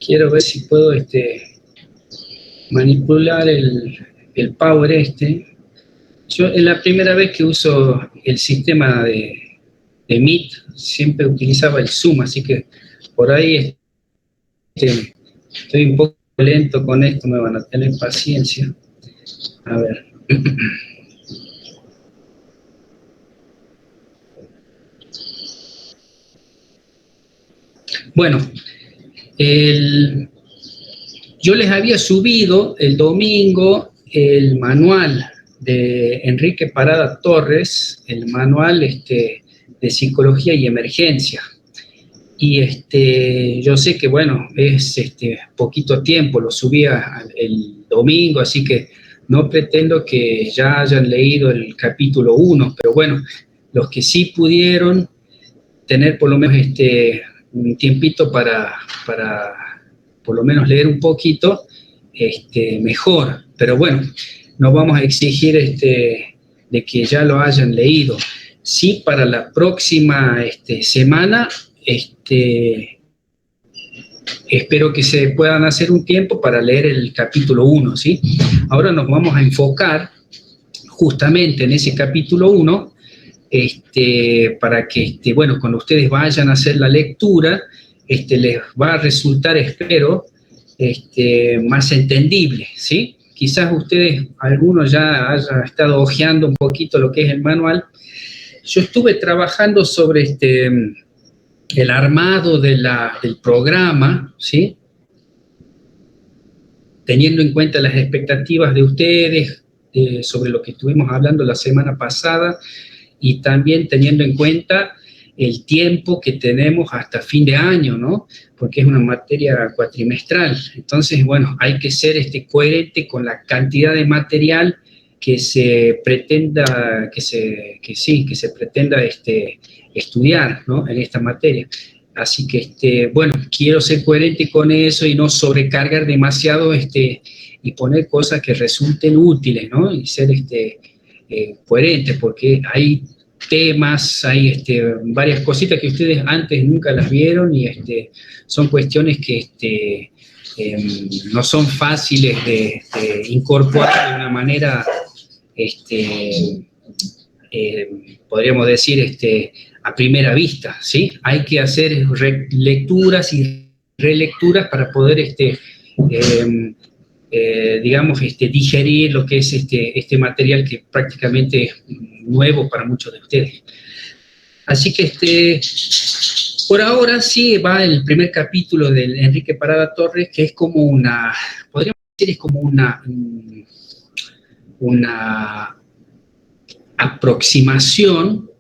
quiero ver si puedo manipular el power Yo es la primera vez que uso el sistema de Meet, siempre utilizaba el Zoom, así que por ahí estoy un poco lento con esto, me van a tener paciencia. A ver. Bueno, yo les había subido el domingo el manual de Enrique Parada Torres, el manual de psicología y emergencia. Y yo sé que, bueno, es poquito tiempo, lo subía el domingo, así que no pretendo que ya hayan leído el capítulo 1, pero bueno, los que sí pudieron tener por lo menos un tiempito para por lo menos leer un poquito, mejor. Pero bueno, no vamos a exigir de que ya lo hayan leído. Sí, para la próxima semana, espero que se puedan hacer un tiempo para leer el capítulo 1, ¿sí? Ahora nos vamos a enfocar justamente en ese capítulo 1, para que, bueno, cuando ustedes vayan a hacer la lectura, les va a resultar, espero, más entendible, ¿sí? Quizás ustedes, algunos ya hayan estado hojeando un poquito lo que es el manual. Yo estuve trabajando sobre el armado del programa, ¿sí? Teniendo en cuenta las expectativas de ustedes sobre lo que estuvimos hablando la semana pasada, y también teniendo en cuenta el tiempo que tenemos hasta fin de año, ¿no? Porque es una materia cuatrimestral. Entonces, bueno, hay que ser coherente con la cantidad de material que se pretenda, que se pretenda estudiar, ¿no? En esta materia. Así que, bueno, quiero ser coherente con eso y no sobrecargar demasiado y poner cosas que resulten útiles, ¿no? Y ser coherente, porque hay temas, hay varias cositas que ustedes antes nunca las vieron y son cuestiones que no son fáciles de incorporar de una manera, podríamos decir, a primera vista, ¿sí? Hay que hacer lecturas y relecturas para poder digamos, digerir lo que es este material que prácticamente es nuevo para muchos de ustedes. Así que por ahora sí va el primer capítulo de Enrique Parada Torres, que es como podríamos decir, es como una aproximación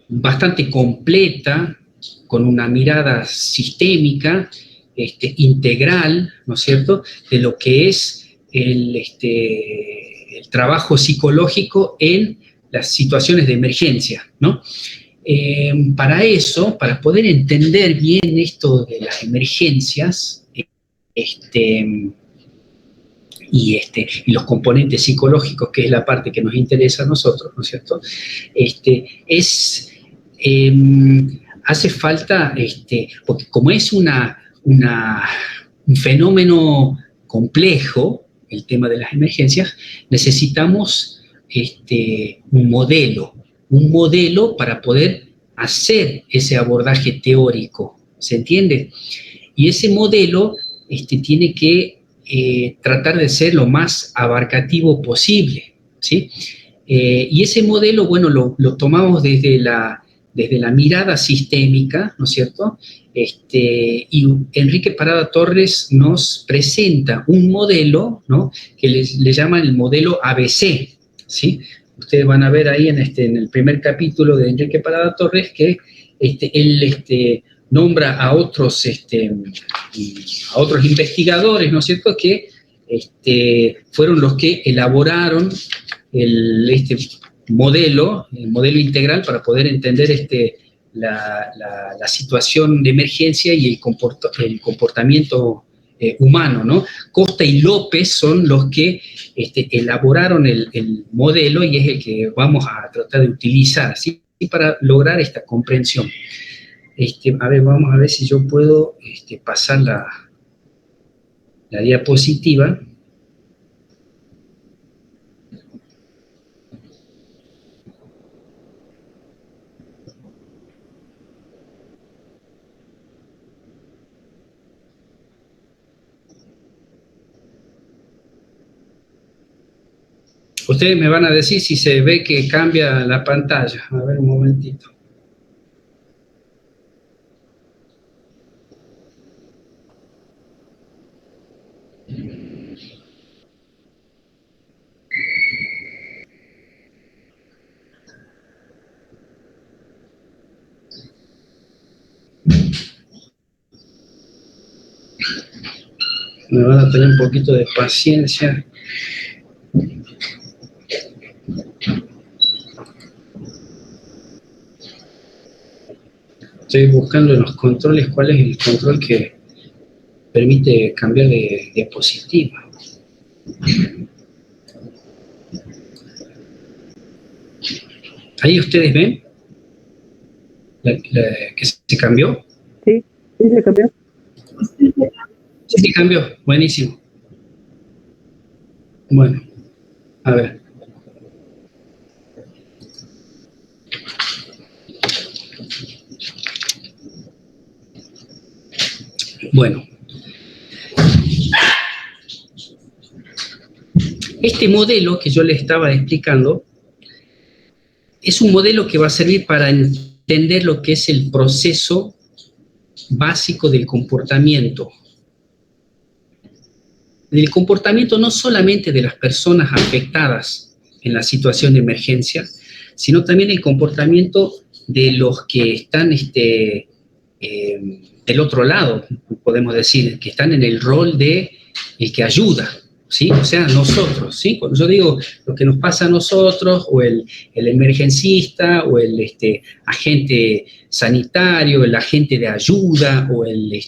bastante completa, con una mirada sistémica, integral, ¿no es cierto?, de lo que es el trabajo psicológico en las situaciones de emergencia, ¿no? Para eso, para poder entender bien esto de las emergencias, y los componentes psicológicos, que es la parte que nos interesa a nosotros, ¿no es cierto?, hace falta, porque como es un fenómeno complejo, el tema de las emergencias, necesitamos un modelo para poder hacer ese abordaje teórico, ¿se entiende? Y ese modelo tiene que tratar de ser lo más abarcativo posible, ¿sí? Y ese modelo, bueno, lo tomamos desde la mirada sistémica, ¿no es cierto? Y Enrique Parada Torres nos presenta un modelo, ¿no?, que le llaman el modelo ABC, ¿sí? Ustedes van a ver ahí en el primer capítulo de Enrique Parada Torres que él nombra a otros investigadores, ¿no es cierto?, que fueron los que elaboraron el modelo integral para poder entender la situación de emergencia y el comportamiento humano, ¿no? Costa y López son los que elaboraron el modelo y es el que vamos a tratar de utilizar, ¿sí?, para lograr esta comprensión. A ver, vamos a ver si yo puedo pasar la diapositiva. Ustedes me van a decir si se ve que cambia la pantalla. A ver, un momentito. Me van a tener un poquito de paciencia. Estoy buscando en los controles cuál es el control que permite cambiar de diapositiva. Ahí ustedes ven que se cambió. Sí, sí se cambió. Sí, sí cambió. Buenísimo. Bueno, a ver. Bueno. Este modelo que yo les estaba explicando es un modelo que va a servir para entender lo que es el proceso básico del comportamiento. Del comportamiento no solamente de las personas afectadas en la situación de emergencia, sino también el comportamiento de los que están del otro lado, podemos decir, que están en el rol de el que ayuda, ¿sí? O sea, nosotros, ¿sí? Cuando yo digo lo que nos pasa a nosotros, o el emergencista, o el agente sanitario, el agente de ayuda, o el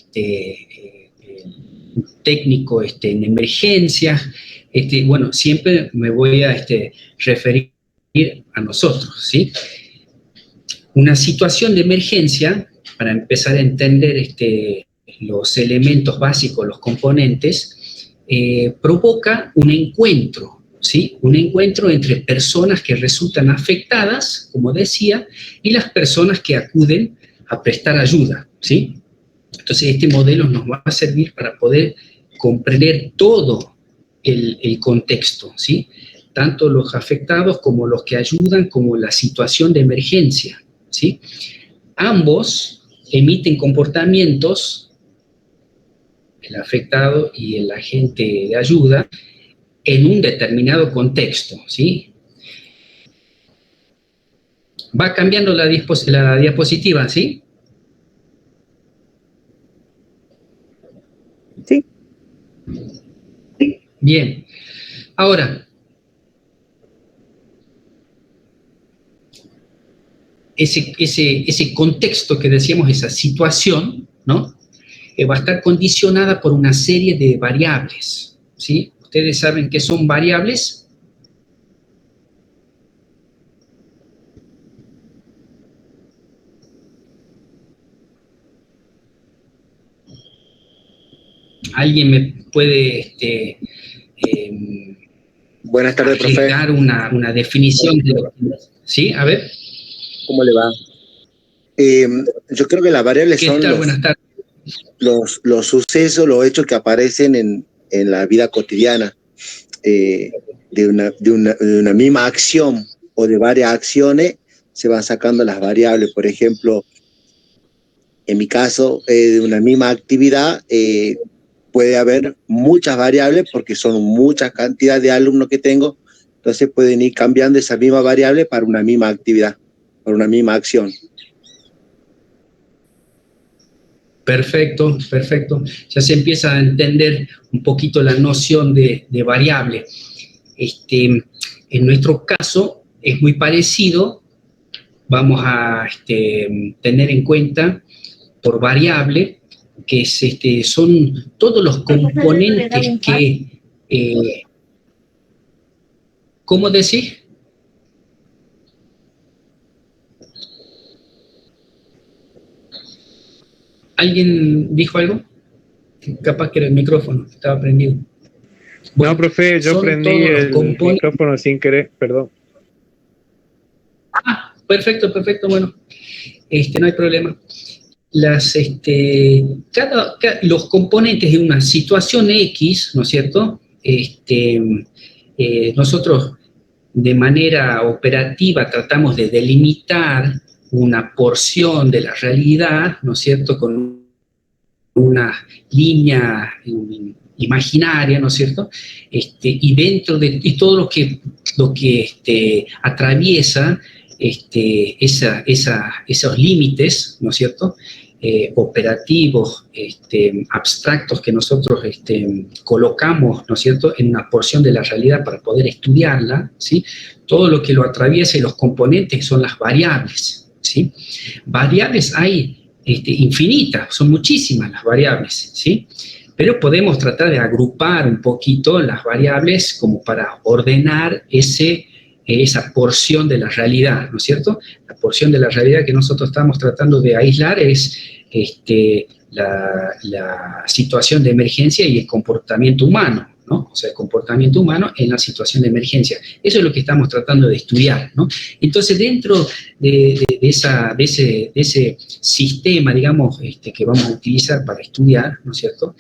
técnico en emergencias, bueno, siempre me voy a referir a nosotros, ¿sí? Una situación de emergencia, para empezar a entender los elementos básicos, los componentes, provoca un encuentro, ¿sí? Un encuentro entre personas que resultan afectadas, como decía, y las personas que acuden a prestar ayuda, ¿sí? Entonces, este modelo nos va a servir para poder comprender todo el contexto, ¿sí? Tanto los afectados como los que ayudan, como la situación de emergencia, ¿sí? Ambos emiten comportamientos, el afectado y el agente de ayuda, en un determinado contexto, ¿sí? Va cambiando la diapositiva, ¿sí? Sí. Bien. Ahora, ese contexto que decíamos, esa situación, ¿no? Va a estar condicionada por una serie de variables, ¿sí? ¿Ustedes saben qué son variables? ¿Alguien me puede Buenas tardes, profe. dar una definición de lo que... ¿Sí? A ver. ¿Cómo le va? Yo creo que las variables ¿Qué son tal? Buenas tardes. los sucesos, los hechos que aparecen en la vida cotidiana de una misma acción o de varias acciones. Se van sacando las variables. Por ejemplo, en mi caso, de una misma actividad, puede haber muchas variables porque son muchas cantidades de alumnos que tengo. Entonces pueden ir cambiando esa misma variable para una misma actividad, para una misma acción. Perfecto, perfecto. Ya se empieza a entender un poquito la noción de variable. En nuestro caso es muy parecido. Vamos a tener en cuenta por variable que son todos los componentes que... ¿cómo decís? ¿Alguien dijo algo? Capaz que era el micrófono, estaba prendido. Bueno, no, profe, yo prendí el micrófono sin querer, perdón. Ah, perfecto, bueno, no hay problema. Los componentes de una situación X, ¿no es cierto? Nosotros de manera operativa tratamos de delimitar una porción de la realidad, ¿no es cierto?, con una línea imaginaria, ¿no es cierto?, y dentro de todo lo que atraviesa esos límites, ¿no es cierto?, operativos, abstractos que nosotros colocamos, ¿no es cierto?, en una porción de la realidad para poder estudiarla, ¿sí? Todo lo que lo atraviesa y los componentes son las variables, ¿sí? Variables hay infinitas, son muchísimas las variables, ¿sí? Pero podemos tratar de agrupar un poquito las variables como para ordenar esa porción de la realidad, ¿no es cierto? La porción de la realidad que nosotros estamos tratando de aislar es la situación de emergencia y el comportamiento humano, ¿no? O sea, el comportamiento humano en la situación de emergencia. Eso es lo que estamos tratando de estudiar, ¿no? Entonces, dentro de ese sistema, digamos, que vamos a utilizar para estudiar, ¿no es cierto?,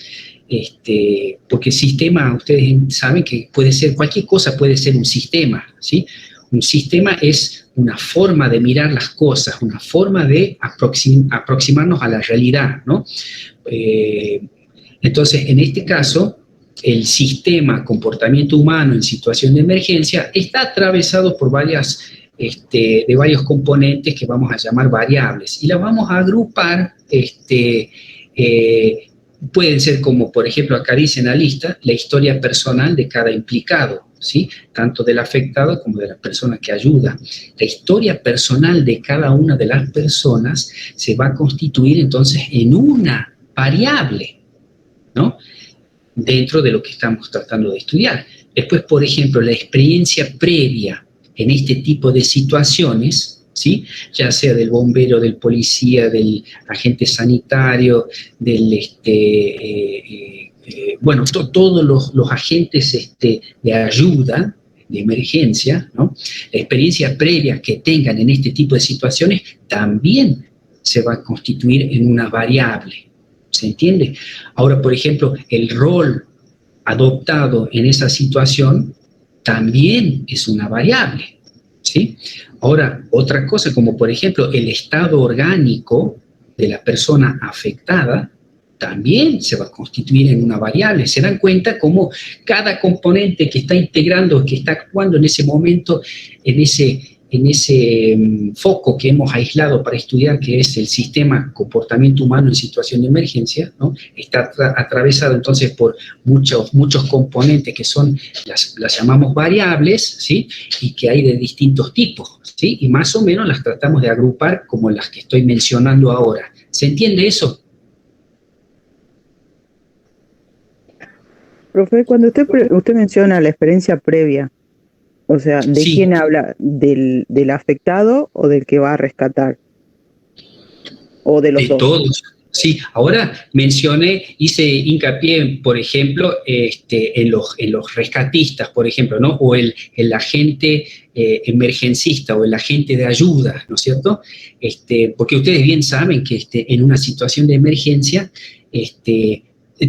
porque sistema, ustedes saben que puede ser, cualquier cosa puede ser un sistema, ¿sí? Un sistema es una forma de mirar las cosas, una forma de aproximarnos a la realidad, ¿no? Entonces, en este caso, el sistema comportamiento humano en situación de emergencia está atravesado por varios componentes que vamos a llamar variables, y las vamos a agrupar, pueden ser como, por ejemplo, acá dice en la lista, la historia personal de cada implicado, ¿sí? Tanto del afectado como de la persona que ayuda. La historia personal de cada una de las personas se va a constituir entonces en una variable, ¿no?, dentro de lo que estamos tratando de estudiar. Después, por ejemplo, la experiencia previa en este tipo de situaciones, ¿sí?, ya sea del bombero, del policía, del agente sanitario, todos los agentes de ayuda, de emergencia, ¿no?, la experiencia previa que tengan en este tipo de situaciones también se va a constituir en una variable. ¿Se entiende? Ahora, por ejemplo, el rol adoptado en esa situación también es una variable, ¿sí? Ahora, otra cosa, como por ejemplo el estado orgánico de la persona afectada, también se va a constituir en una variable. Se dan cuenta cómo cada componente que está integrando, que está actuando en ese momento, en ese foco que hemos aislado para estudiar, que es el sistema comportamiento humano en situación de emergencia, ¿no?, está atravesado entonces por muchos componentes que son, las llamamos variables, ¿sí?, y que hay de distintos tipos, ¿sí?, y más o menos las tratamos de agrupar como las que estoy mencionando ahora. ¿Se entiende eso? Profe, cuando usted menciona la experiencia previa, o sea, ¿de Sí. quién habla? ¿Del afectado o del que va a rescatar? ¿O de los De dos? todos. Sí, ahora hice hincapié, por ejemplo, en los rescatistas, por ejemplo, ¿no?, o el agente emergencista o el agente de ayuda, ¿no es cierto? Porque ustedes bien saben que en una situación de emergencia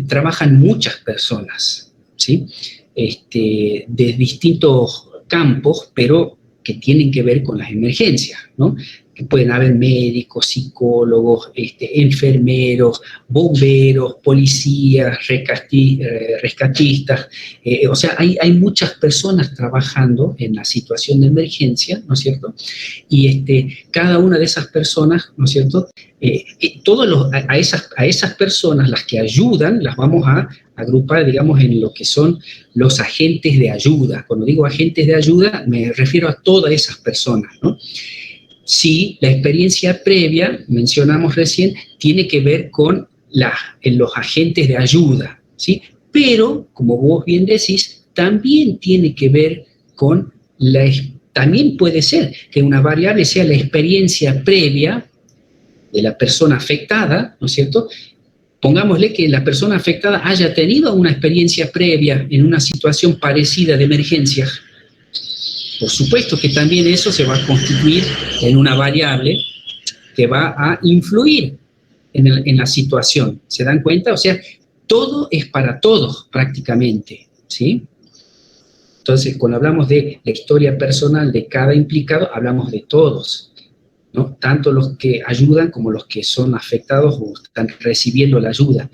trabajan muchas personas, ¿sí?, de distintos campos, pero que tienen que ver con las emergencias, ¿no? Que pueden haber médicos, psicólogos, enfermeros, bomberos, policías, rescatistas, o sea, hay muchas personas trabajando en la situación de emergencia, ¿no es cierto? Y cada una de esas personas, ¿no es cierto?, a esas personas, las que ayudan, las vamos a agrupar, digamos, en lo que son los agentes de ayuda. Cuando digo agentes de ayuda, me refiero a todas esas personas, ¿no? Sí, la experiencia previa, mencionamos recién, tiene que ver con los agentes de ayuda, ¿sí? Pero, como vos bien decís, también tiene que ver con también puede ser que una variable sea la experiencia previa la persona afectada, ¿no es cierto? Pongámosle que la persona afectada haya tenido una experiencia previa en una situación parecida de emergencia. Por supuesto que también eso se va a constituir en una variable que va a influir en la situación. ¿Se dan cuenta? O sea, todo es para todos prácticamente, ¿sí? Entonces, cuando hablamos de la historia personal de cada implicado, hablamos de todos, ¿no? Tanto los que ayudan como los que son afectados o están recibiendo la ayuda.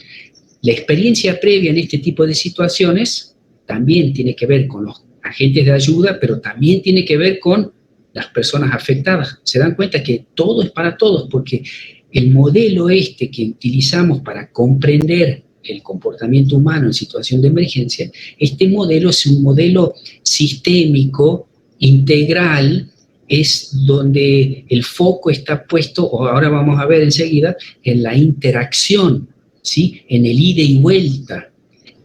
La experiencia previa en este tipo de situaciones también tiene que ver con los agentes de ayuda, pero también tiene que ver con las personas afectadas. Se dan cuenta que todo es para todos, porque el modelo que utilizamos para comprender el comportamiento humano en situación de emergencia, este modelo es un modelo sistémico, integral, es donde el foco está puesto, o ahora vamos a ver enseguida, en la interacción, ¿sí? En el ida y vuelta,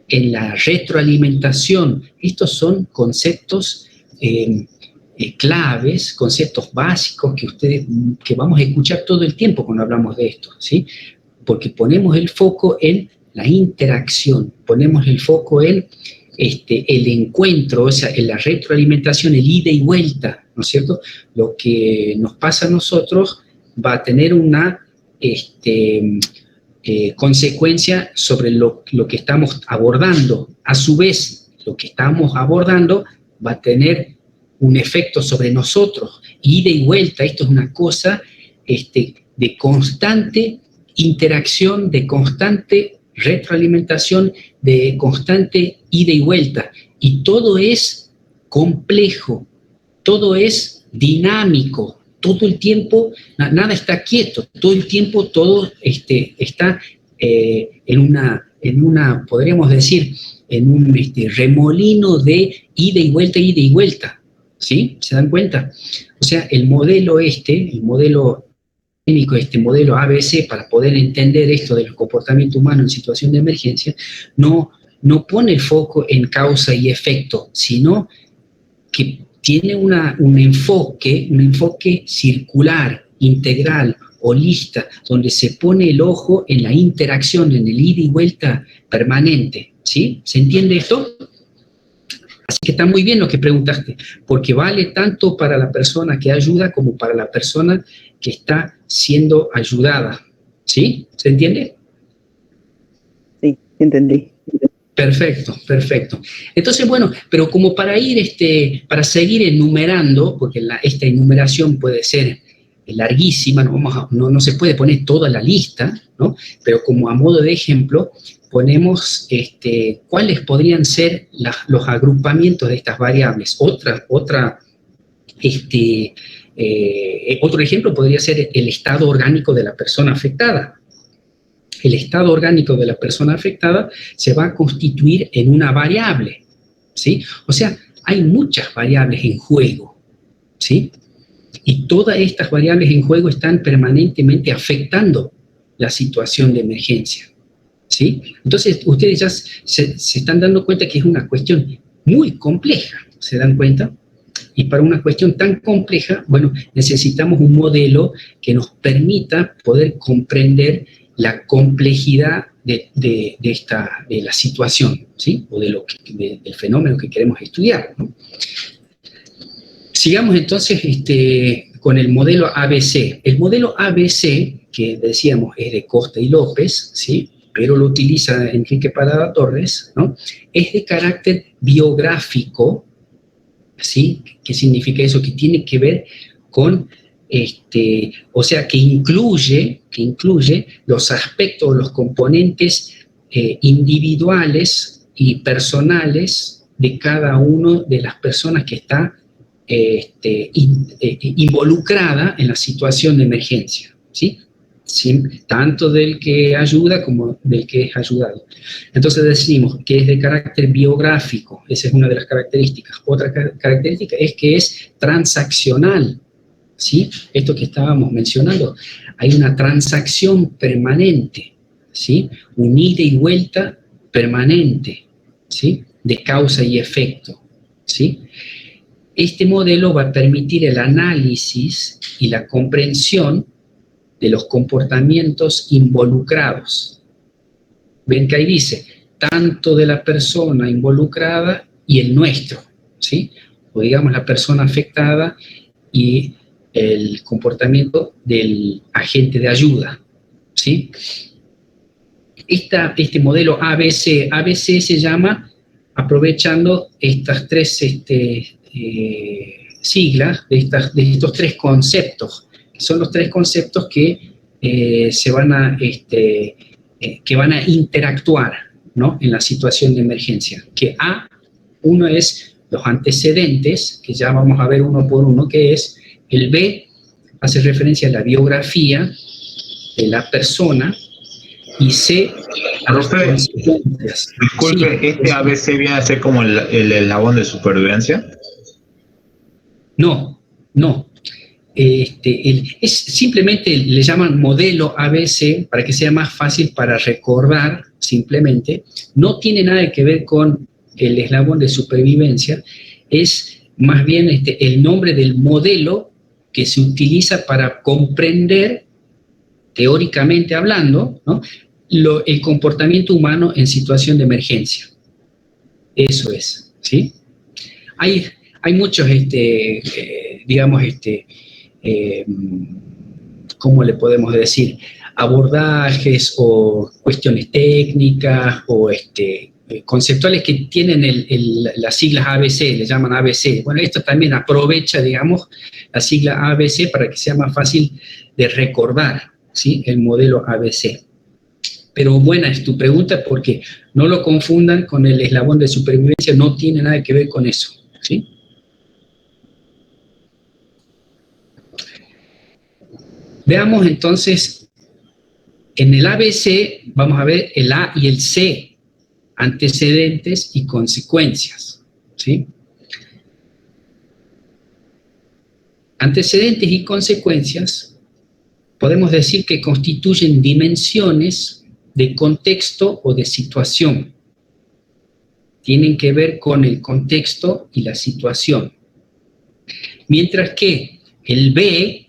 en la retroalimentación. Estos son conceptos claves, conceptos básicos que vamos a escuchar todo el tiempo cuando hablamos de esto, ¿sí? Porque ponemos el foco en la interacción, ponemos el foco en el encuentro, o sea, en la retroalimentación, el ida y vuelta, ¿no es cierto? Lo que nos pasa a nosotros va a tener una consecuencia sobre lo que estamos abordando. A su vez, lo que estamos abordando va a tener un efecto sobre nosotros. Ida y vuelta, esto es una cosa de constante interacción, de constante retroalimentación, de constante ida y vuelta. Y todo es complejo, todo es dinámico, todo el tiempo, nada está quieto, todo el tiempo todo está en una, podríamos decir, en un remolino de ida y vuelta, ¿sí? ¿Se dan cuenta? O sea, el modelo este modelo ABC, para poder entender esto del comportamiento humano en situación de emergencia, no pone el foco en causa y efecto, sino que tiene un enfoque circular, integral, holista, donde se pone el ojo en la interacción, en el ida y vuelta permanente, ¿sí? ¿Se entiende esto? Así que está muy bien lo que preguntaste, porque vale tanto para la persona que ayuda como para la persona que está siendo ayudada, ¿sí? ¿Se entiende? Sí, entendí. Perfecto, perfecto. Entonces, bueno, pero como para para seguir enumerando, porque esta enumeración puede ser larguísima, no se puede poner toda la lista, ¿no? Pero como a modo de ejemplo, ponemos cuáles podrían ser los agrupamientos de estas variables. Otro ejemplo podría ser el estado orgánico de la persona afectada. El estado orgánico de la persona afectada se va a constituir en una variable, ¿sí? O sea, hay muchas variables en juego, ¿sí? Y todas estas variables en juego están permanentemente afectando la situación de emergencia, ¿sí? Entonces, ustedes ya se están dando cuenta que es una cuestión muy compleja, ¿se dan cuenta? Y para una cuestión tan compleja, bueno, necesitamos un modelo que nos permita poder comprender la complejidad de la situación, ¿sí? O del fenómeno que queremos estudiar, ¿no? Sigamos entonces con el modelo ABC. El modelo ABC, que decíamos es de Costa y López, ¿sí? Pero lo utiliza Enrique Parada Torres, ¿no? Es de carácter biográfico, ¿sí? ¿Qué significa eso? Que tiene que ver con, o sea, que incluye los aspectos, los componentes individuales y personales de cada una de las personas que está involucrada en la situación de emergencia, ¿sí? Tanto del que ayuda como del que es ayudado. Entonces decimos que es de carácter biográfico, esa es una de las características. Otra característica es que es transaccional, ¿sí? Esto que estábamos mencionando, hay una transacción permanente, ¿sí? Un ida y vuelta permanente, ¿sí? De causa y efecto, ¿sí? Este modelo va a permitir el análisis y la comprensión de los comportamientos involucrados. Ven que ahí dice, tanto de la persona involucrada y el nuestro, ¿sí? O digamos la persona afectada y el comportamiento del agente de ayuda, ¿sí? Este modelo ABC se llama, aprovechando estas tres siglas, de estos tres conceptos, que son los tres conceptos que que van a interactuar, ¿no?, en la situación de emergencia. Que uno es los antecedentes, que ya vamos a ver uno por uno, que es el B, hace referencia a la biografía de la persona, y C, a las consecuencias. Disculpe, Sí, ¿este ABC viene a ser como el eslabón de supervivencia? No. Simplemente le llaman modelo ABC para que sea más fácil para recordar, simplemente. No tiene nada que ver con el eslabón de supervivencia, es más bien el nombre del modelo que se utiliza para comprender, teóricamente hablando, ¿no?, el comportamiento humano en situación de emergencia. Eso es, ¿sí? Hay muchos, ¿cómo le podemos decir? Abordajes o cuestiones técnicas o conceptuales que tienen las siglas ABC, le llaman ABC. Bueno, esto también aprovecha, digamos, la sigla ABC para que sea más fácil de recordar, ¿sí?, el modelo ABC. Pero buena es tu pregunta, porque no lo confundan con el eslabón de supervivencia, no tiene nada que ver con eso, ¿sí? Veamos entonces, en el ABC vamos a ver el A y el C, antecedentes y consecuencias, ¿sí? Antecedentes y consecuencias podemos decir que constituyen dimensiones de contexto o de situación. Tienen que ver con el contexto y la situación. Mientras que el B,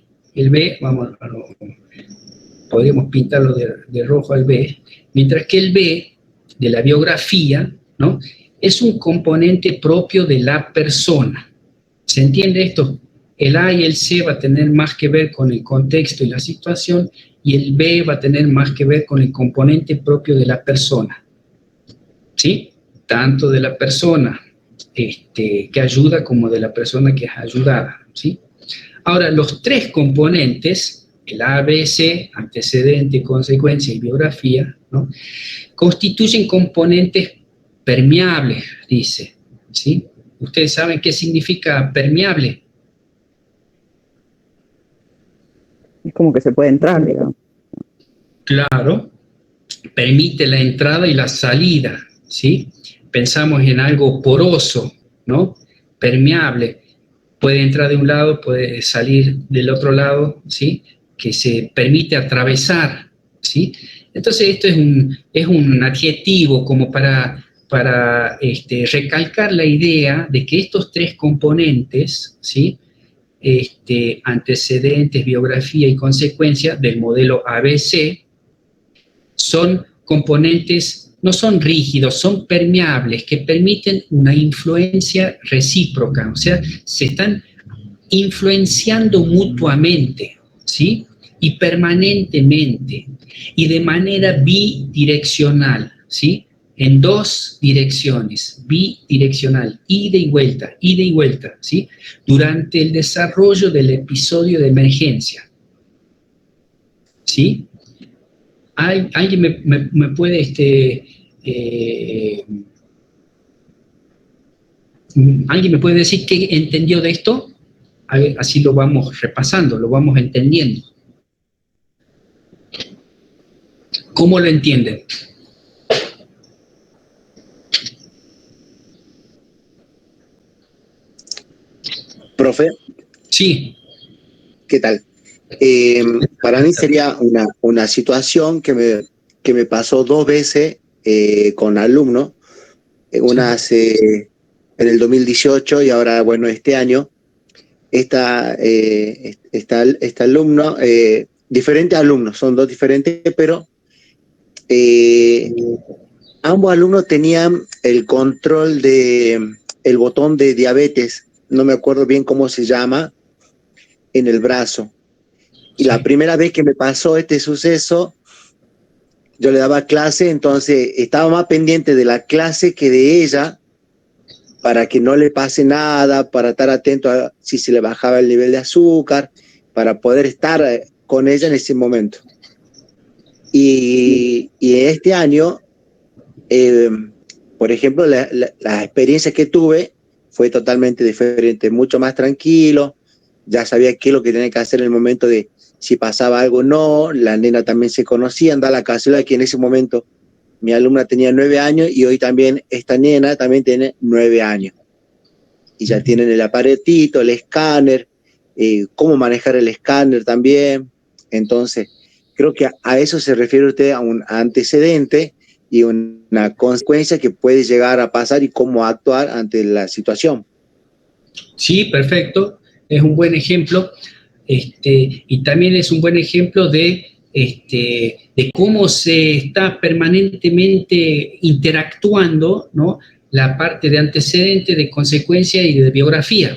podríamos pintarlo de rojo al B, mientras que el B, de la biografía, ¿no?, es un componente propio de la persona. ¿Se entiende esto? El A y el C va a tener más que ver con el contexto y la situación, y el B va a tener más que ver con el componente propio de la persona, ¿sí? Tanto de la persona que ayuda como de la persona que es ayudada, ¿sí? Ahora, los tres componentes, el ABC, antecedente, consecuencia y biografía, ¿no?, constituyen componentes permeables, dice, ¿sí? ¿Ustedes saben qué significa permeable? Es como que se puede entrar, digamos. Claro, permite la entrada y la salida, ¿sí? Pensamos en algo poroso, ¿no?, permeable. Puede entrar de un lado, puede salir del otro lado, ¿sí?, que se permite atravesar, ¿sí? Entonces esto es un adjetivo como para recalcar la idea de que estos tres componentes, ¿sí?, antecedentes, biografía y consecuencia del modelo ABC, son componentes, no son rígidos, son permeables, que permiten una influencia recíproca, o sea, se están influenciando mutuamente, ¿sí?, y permanentemente, y de manera bidireccional, ¿sí?, en dos direcciones, bidireccional, ida y vuelta, ¿sí?, durante el desarrollo del episodio de emergencia, ¿sí? ¿Alguien me puede ¿alguien me puede decir qué entendió de esto? A ver, así lo vamos repasando, lo vamos entendiendo. ¿Cómo lo entienden? Profe. Sí. ¿Qué tal? Para mí sería una situación que me pasó 2 veces con alumnos, una hace en el 2018 y ahora, bueno, este año. Este alumno diferentes alumnos, son dos diferentes, pero ambos alumnos tenían el control el botón de diabetes, no me acuerdo bien cómo se llama, en el brazo. Y la primera vez que me pasó este suceso, yo le daba clase, entonces estaba más pendiente de la clase que de ella, para que no le pase nada, para estar atento a si se le bajaba el nivel de azúcar, para poder estar con ella en ese momento. Y este año, por ejemplo, la experiencia que tuve fue totalmente diferente, mucho más tranquilo, ya sabía qué es lo que tenía que hacer en el momento de si pasaba algo o no, la nena también se conocía, da la casualidad que en ese momento mi alumna tenía 9 años y hoy también esta nena también tiene 9 años. Y ya tienen el aparatito, el escáner, cómo manejar el escáner también. Entonces, creo que a eso se refiere usted, a un antecedente y una consecuencia que puede llegar a pasar y cómo actuar ante la situación. Sí, perfecto. Es un buen ejemplo. Y también es un buen ejemplo de cómo se está permanentemente interactuando, ¿no?, la parte de antecedente, de consecuencia y de biografía,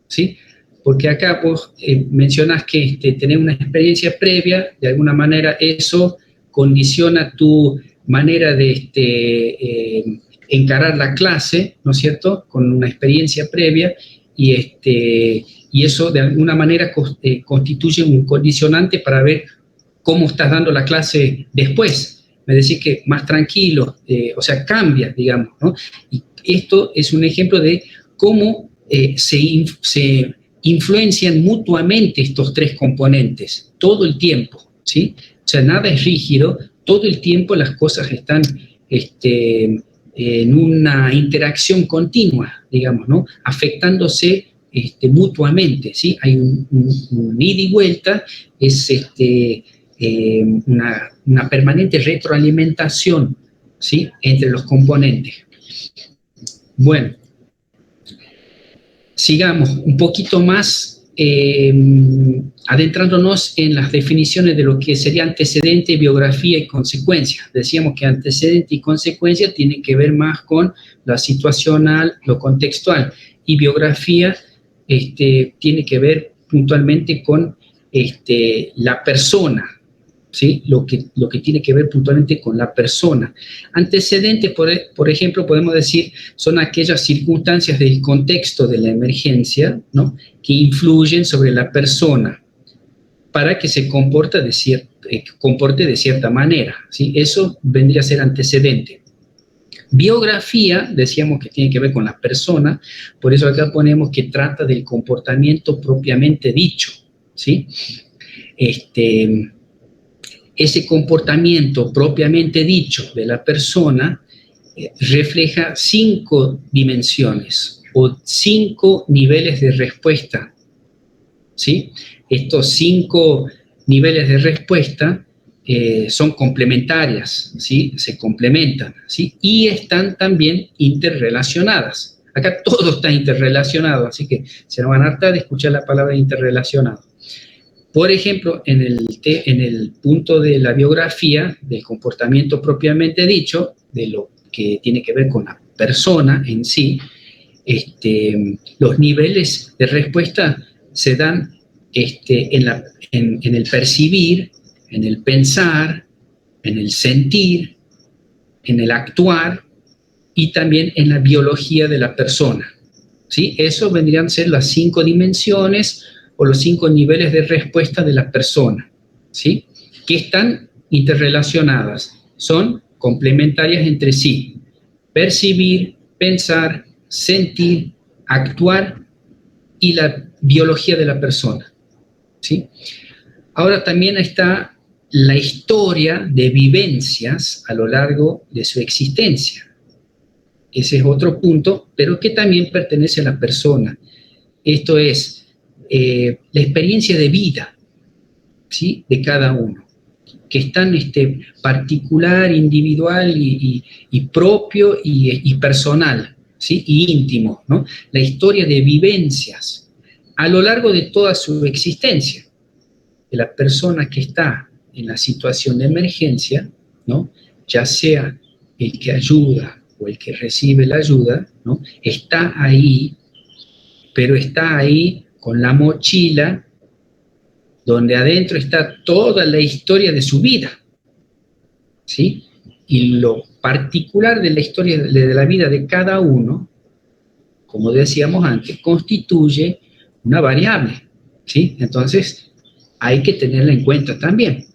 ¿sí? Porque acá vos mencionás que tener una experiencia previa, de alguna manera eso condiciona tu manera de encarar la clase, ¿no es cierto?, con una experiencia previa, y eso de alguna manera constituye un condicionante para ver cómo estás dando la clase después. Me decís que más tranquilo, o sea, cambia, digamos, ¿no? Y esto es un ejemplo de cómo se influencian mutuamente estos tres componentes todo el tiempo, ¿sí? O sea, nada es rígido, todo el tiempo las cosas están en una interacción continua, digamos, ¿no?, afectándose mutuamente, ¿sí? Hay un ida y vuelta, es una permanente retroalimentación, ¿sí?, entre los componentes. Bueno, sigamos un poquito más adentrándonos en las definiciones de lo que sería antecedente, biografía y consecuencia. Decíamos que antecedente y consecuencia tienen que ver más con lo situacional, lo contextual, y biografía tiene que ver puntualmente con la persona, ¿sí? Lo que tiene que ver puntualmente con la persona. Antecedentes, por ejemplo, podemos decir, son aquellas circunstancias del contexto de la emergencia, ¿no?, que influyen sobre la persona para que se comporte de cierta manera, ¿sí? Eso vendría a ser antecedente. Biografía, decíamos que tiene que ver con la persona, por eso acá ponemos que trata del comportamiento propiamente dicho, ¿sí? Ese comportamiento propiamente dicho de la persona refleja 5 dimensiones o 5 niveles de respuesta, ¿sí? Estos 5 niveles de respuesta son complementarias, ¿sí? Se complementan, ¿sí? Y están también interrelacionadas. Acá todo está interrelacionado, así que se nos van a hartar de escuchar la palabra interrelacionado. Por ejemplo, en el punto de la biografía, del comportamiento propiamente dicho, de lo que tiene que ver con la persona en sí, los niveles de respuesta se dan en el percibir, en el pensar, en el sentir, en el actuar y también en la biología de la persona, ¿sí? Eso vendrían a ser las 5 dimensiones o los 5 niveles de respuesta de la persona, ¿sí?, que están interrelacionadas, son complementarias entre sí. Percibir, pensar, sentir, actuar y la biología de la persona, ¿sí? Ahora también está la historia de vivencias a lo largo de su existencia. Ese es otro punto, pero que también pertenece a la persona. Esto es la experiencia de vida, ¿sí?, de cada uno, que es tan particular, individual y propio y personal, ¿sí?, y íntimo, ¿no? La historia de vivencias a lo largo de toda su existencia. de la persona que está en la situación de emergencia, ¿no? Ya sea el que ayuda o el que recibe la ayuda, ¿no? Está ahí, pero está ahí con la mochila donde adentro está toda la historia de su vida, ¿sí? Y lo particular de la historia de la vida de cada uno, como decíamos antes, constituye una variable, ¿sí? Entonces, hay que tenerla en cuenta también,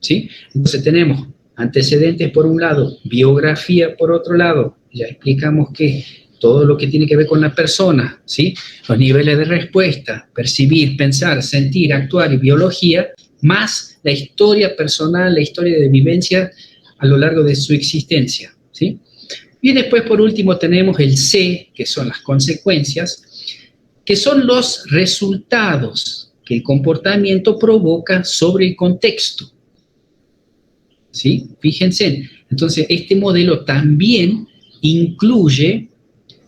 ¿sí? Entonces tenemos antecedentes por un lado, biografía por otro lado, ya explicamos que todo lo que tiene que ver con la persona, ¿sí? Los niveles de respuesta, percibir, pensar, sentir, actuar y biología, más la historia personal, la historia de vivencia a lo largo de su existencia, ¿sí? Y después, por último, tenemos el C, que son las consecuencias, que son los resultados que el comportamiento provoca sobre el contexto, ¿sí? Fíjense, entonces este modelo también incluye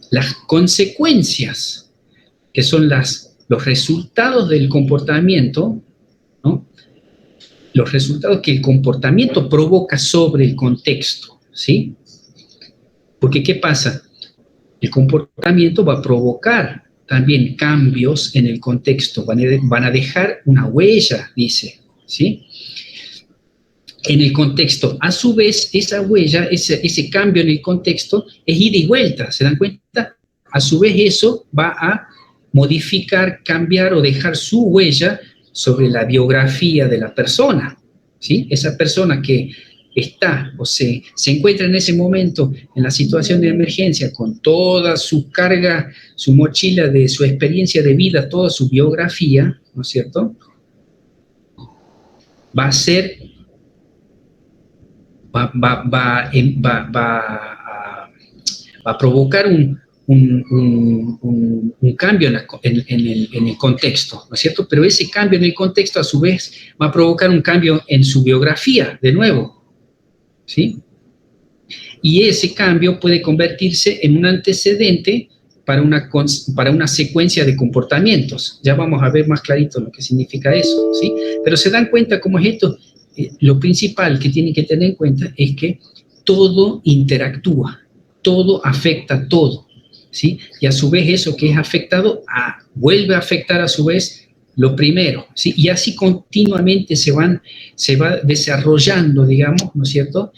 las consecuencias, que son los resultados del comportamiento, ¿no? Los resultados que el comportamiento provoca sobre el contexto, ¿sí? Porque ¿qué pasa? El comportamiento va a provocar también cambios en el contexto, van a dejar una huella, dice, ¿sí? En el contexto. A su vez, esa huella, ese cambio en el contexto es ida y vuelta, ¿se dan cuenta? A su vez eso va a modificar, cambiar o dejar su huella sobre la biografía de la persona, ¿sí? Esa persona que está o se encuentra en ese momento en la situación de emergencia con toda su carga, su mochila de su experiencia de vida, toda su biografía, ¿no es cierto? Va a ser, va a provocar un cambio en el contexto, ¿no es cierto? Pero ese cambio en el contexto, a su vez, va a provocar un cambio en su biografía, de nuevo, ¿sí? Y ese cambio puede convertirse en un antecedente para una secuencia de comportamientos. Ya vamos a ver más clarito lo que significa eso, ¿sí? Pero se dan cuenta cómo es esto. Lo principal que tienen que tener en cuenta es que todo interactúa, todo afecta a todo, ¿sí? Y a su vez eso que es afectado vuelve a afectar a su vez lo primero, ¿sí? Y así continuamente se va desarrollando, digamos, ¿no es cierto?,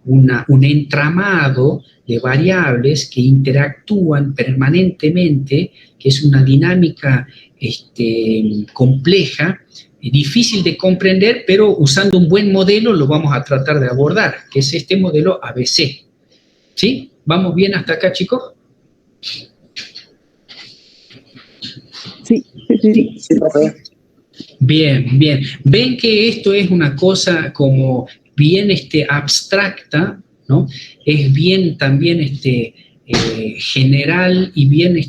un entramado de variables que interactúan permanentemente, que es una dinámica compleja, difícil de comprender, pero usando un buen modelo lo vamos a tratar de abordar, que es este modelo ABC. ¿Sí? ¿Vamos bien hasta acá, chicos? Sí. Bien, bien. Ven que esto es una cosa como bien abstracta, ¿no? Es bien también general y bien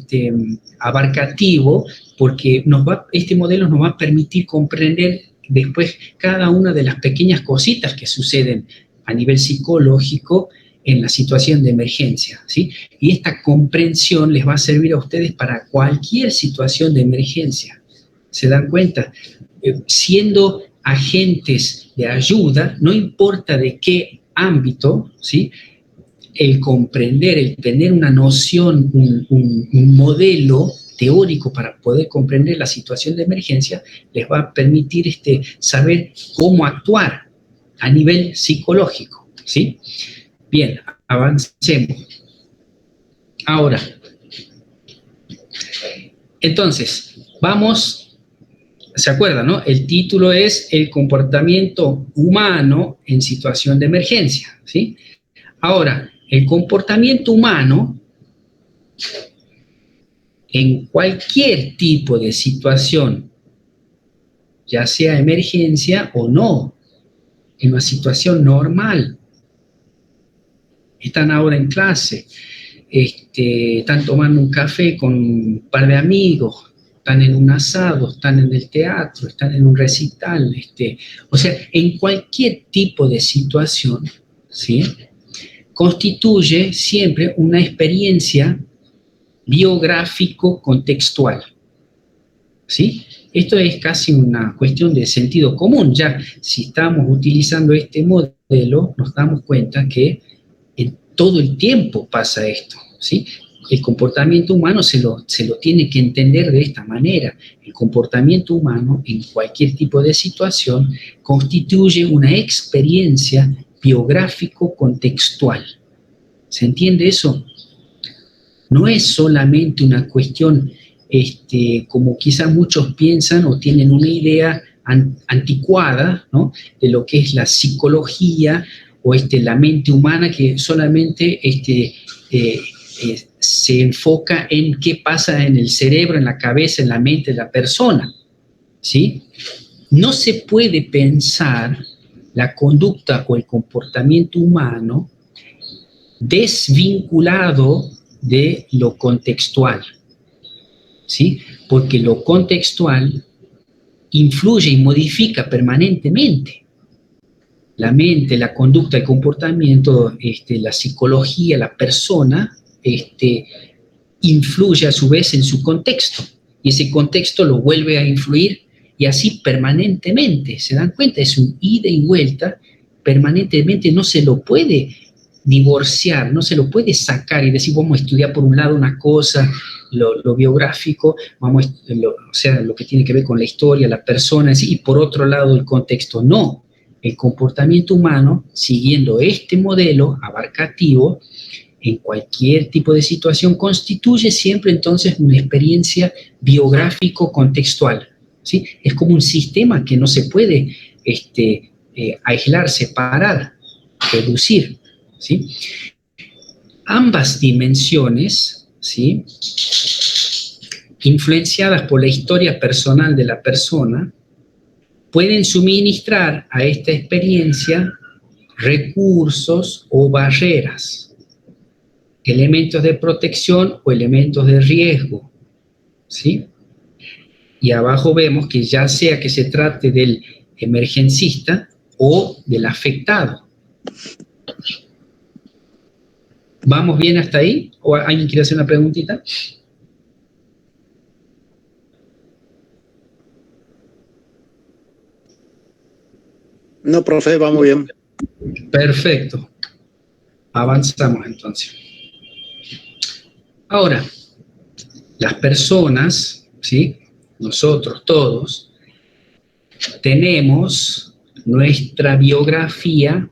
abarcativo, porque este modelo nos va a permitir comprender después cada una de las pequeñas cositas que suceden a nivel psicológico en la situación de emergencia, ¿sí? Y esta comprensión les va a servir a ustedes para cualquier situación de emergencia. ¿Se dan cuenta? Siendo agentes de ayuda, no importa de qué ámbito, ¿sí? El comprender, el tener una noción, un modelo teórico para poder comprender la situación de emergencia, les va a permitir saber cómo actuar a nivel psicológico, ¿sí? Bien, avancemos. Ahora, entonces, vamos, ¿se acuerdan, no? El título es El comportamiento humano en situación de emergencia, ¿sí? Ahora, el comportamiento humano en cualquier tipo de situación, ya sea emergencia o no, en una situación normal. Están ahora en clase, están tomando un café con un par de amigos, están en un asado, están en el teatro, están en un recital, o sea, en cualquier tipo de situación, ¿sí? Constituye siempre una experiencia biográfico-contextual, ¿sí? Esto es casi una cuestión de sentido común. Ya si estamos utilizando este modelo, nos damos cuenta que en todo el tiempo pasa esto, ¿sí? El comportamiento humano se lo tiene que entender de esta manera. El comportamiento humano en cualquier tipo de situación constituye una experiencia biográfico-contextual. ¿Se entiende eso? No es solamente una cuestión, como quizás muchos piensan o tienen una idea anticuada, ¿no?, de lo que es la psicología o la mente humana, que solamente se enfoca en qué pasa en el cerebro, en la cabeza, en la mente de la persona, ¿sí? No se puede pensar la conducta o el comportamiento humano desvinculado de lo contextual, ¿sí? Porque lo contextual influye y modifica permanentemente la mente, la conducta, el comportamiento, la psicología, la persona, influye a su vez en su contexto, y ese contexto lo vuelve a influir, y así permanentemente. ¿Se dan cuenta? Es un ida y vuelta permanentemente, no se lo puede divorciar, no se lo puede sacar y decir, vamos a estudiar por un lado una cosa, lo biográfico, o sea, lo que tiene que ver con la historia, la persona, y por otro lado el contexto. No, el comportamiento humano, siguiendo este modelo abarcativo, en cualquier tipo de situación, constituye siempre entonces una experiencia biográfico-contextual, ¿sí? Es como un sistema que no se puede aislar, separar, reducir, ¿sí? Ambas dimensiones, ¿sí?, influenciadas por la historia personal de la persona, pueden suministrar a esta experiencia recursos o barreras, elementos de protección o elementos de riesgo, ¿sí? Y abajo vemos que ya sea que se trate del emergencista o del afectado. ¿Vamos bien hasta ahí? ¿O alguien quiere hacer una preguntita? No, profe, vamos bien. Perfecto. Avanzamos entonces. Ahora, las personas, ¿sí?, nosotros todos, tenemos nuestra biografía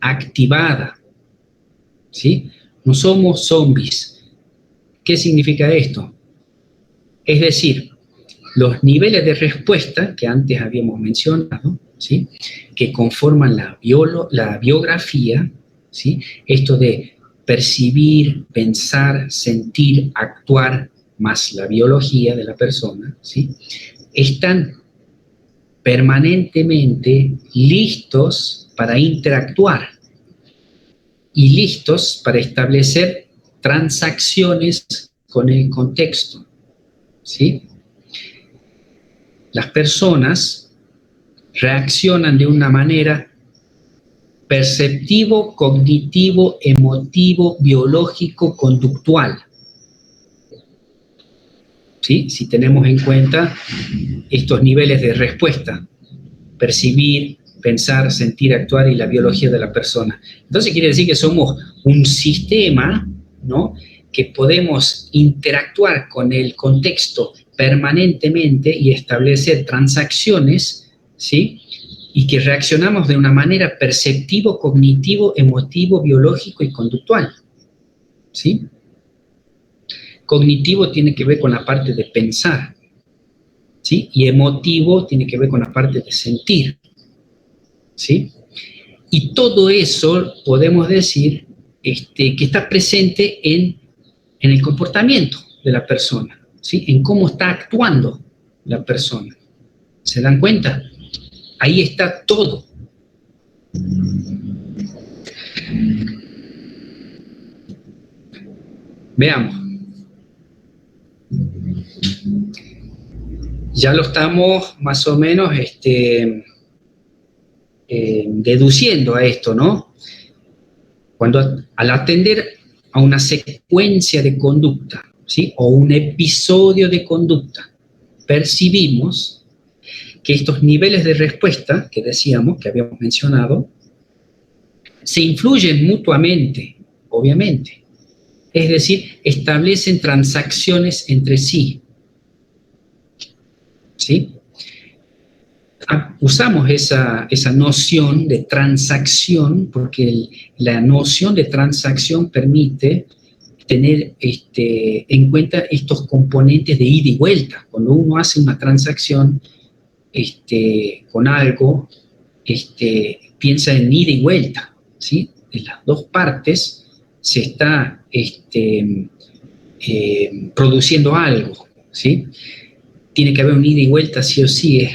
activada, ¿sí? No somos zombies. ¿Qué significa esto? Es decir, los niveles de respuesta que antes habíamos mencionado, ¿sí?, que conforman la biografía, ¿sí?, esto de percibir, pensar, sentir, actuar, más la biología de la persona, ¿sí?, están permanentemente listos para interactuar y listos para establecer transacciones con el contexto, ¿sí? Las personas reaccionan de una manera perceptivo, cognitivo, emotivo, biológico, conductual, ¿sí? Si tenemos en cuenta estos niveles de respuesta: percibir, pensar, sentir, actuar y la biología de la persona. Entonces quiere decir que somos un sistema, ¿no?, que podemos interactuar con el contexto permanentemente y establecer transacciones, ¿sí?, y que reaccionamos de una manera perceptivo, cognitivo, emotivo, biológico y conductual, ¿sí? Cognitivo tiene que ver con la parte de pensar, ¿sí? Y emotivo tiene que ver con la parte de sentir, ¿sí? Y todo eso podemos decir que está presente en el comportamiento de la persona, ¿sí?, en cómo está actuando la persona. ¿Se dan cuenta? Ahí está todo. Veamos. Ya lo estamos más o menos deduciendo a esto, ¿no? Cuando al atender a una secuencia de conducta, ¿sí?, o un episodio de conducta percibimos que estos niveles de respuesta que decíamos, que habíamos mencionado, se influyen mutuamente, obviamente. Es decir, establecen transacciones entre sí. ¿Sí? Usamos esa noción de transacción porque la noción de transacción permite tener en cuenta estos componentes de ida y vuelta. Cuando uno hace una transacción con algo, piensa en ida y vuelta, ¿sí? En las dos partes se está produciendo algo, ¿sí? Tiene que haber un ida y vuelta sí o sí.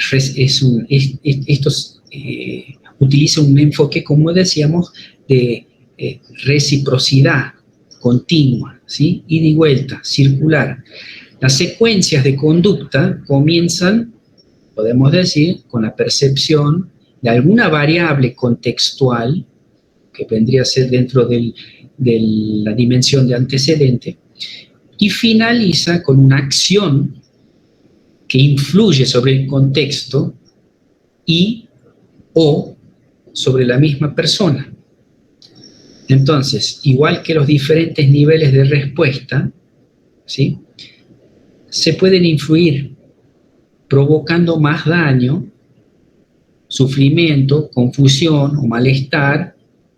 Utiliza un enfoque, como decíamos, de reciprocidad continua, ¿sí? Ida y vuelta, circular. Las secuencias de conducta comienzan, podemos decir, con la percepción de alguna variable contextual, que vendría a ser dentro de la dimensión de antecedente, y finaliza con una acción que influye sobre el contexto o sobre la misma persona. Entonces, igual que los diferentes niveles de respuesta, ¿sí?, se pueden influir provocando más daño, sufrimiento, confusión o malestar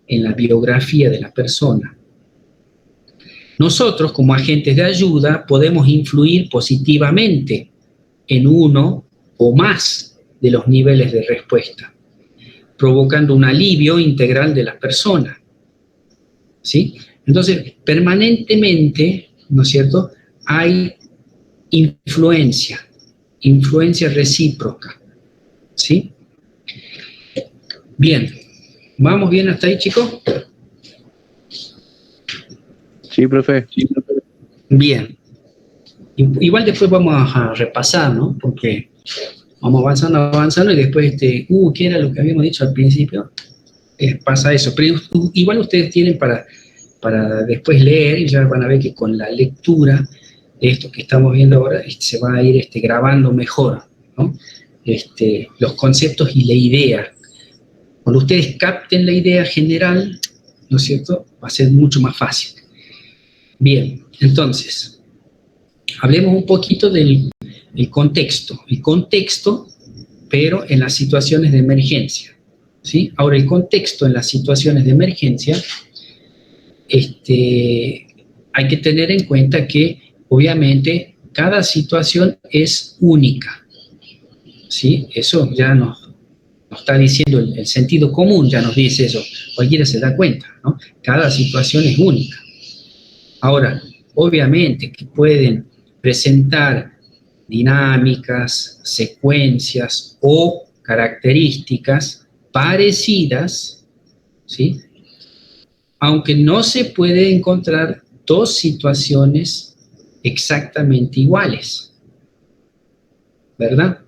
en la biografía de la persona. Nosotros, como agentes de ayuda, podemos influir positivamente en uno o más de los niveles de respuesta, provocando un alivio integral de la persona. ¿Sí? Entonces, permanentemente, ¿no es cierto?, hay influencia recíproca. ¿Sí? Bien. ¿Vamos bien hasta ahí, chicos? Sí, profe. Bien. Igual después vamos a repasar, ¿no? Porque vamos avanzando y después, ¿qué era lo que habíamos dicho al principio? Pasa eso. Pero igual ustedes tienen para después leer y ya van a ver que con la lectura de esto que estamos viendo ahora se va a ir grabando mejor, ¿no? Los conceptos y la idea. Cuando ustedes capten la idea general, ¿no es cierto?, va a ser mucho más fácil. Bien, entonces, hablemos un poquito del contexto. El contexto, pero en las situaciones de emergencia, ¿sí? Ahora, el contexto en las situaciones de emergencia, hay que tener en cuenta que, obviamente, cada situación es única, ¿sí? Eso ya nos está diciendo el sentido común, ya nos dice eso. Cualquiera se da cuenta, ¿no? Cada situación es única. Ahora, obviamente que pueden presentar dinámicas, secuencias o características parecidas, ¿sí?, aunque no se puede encontrar dos situaciones exactamente iguales, ¿verdad?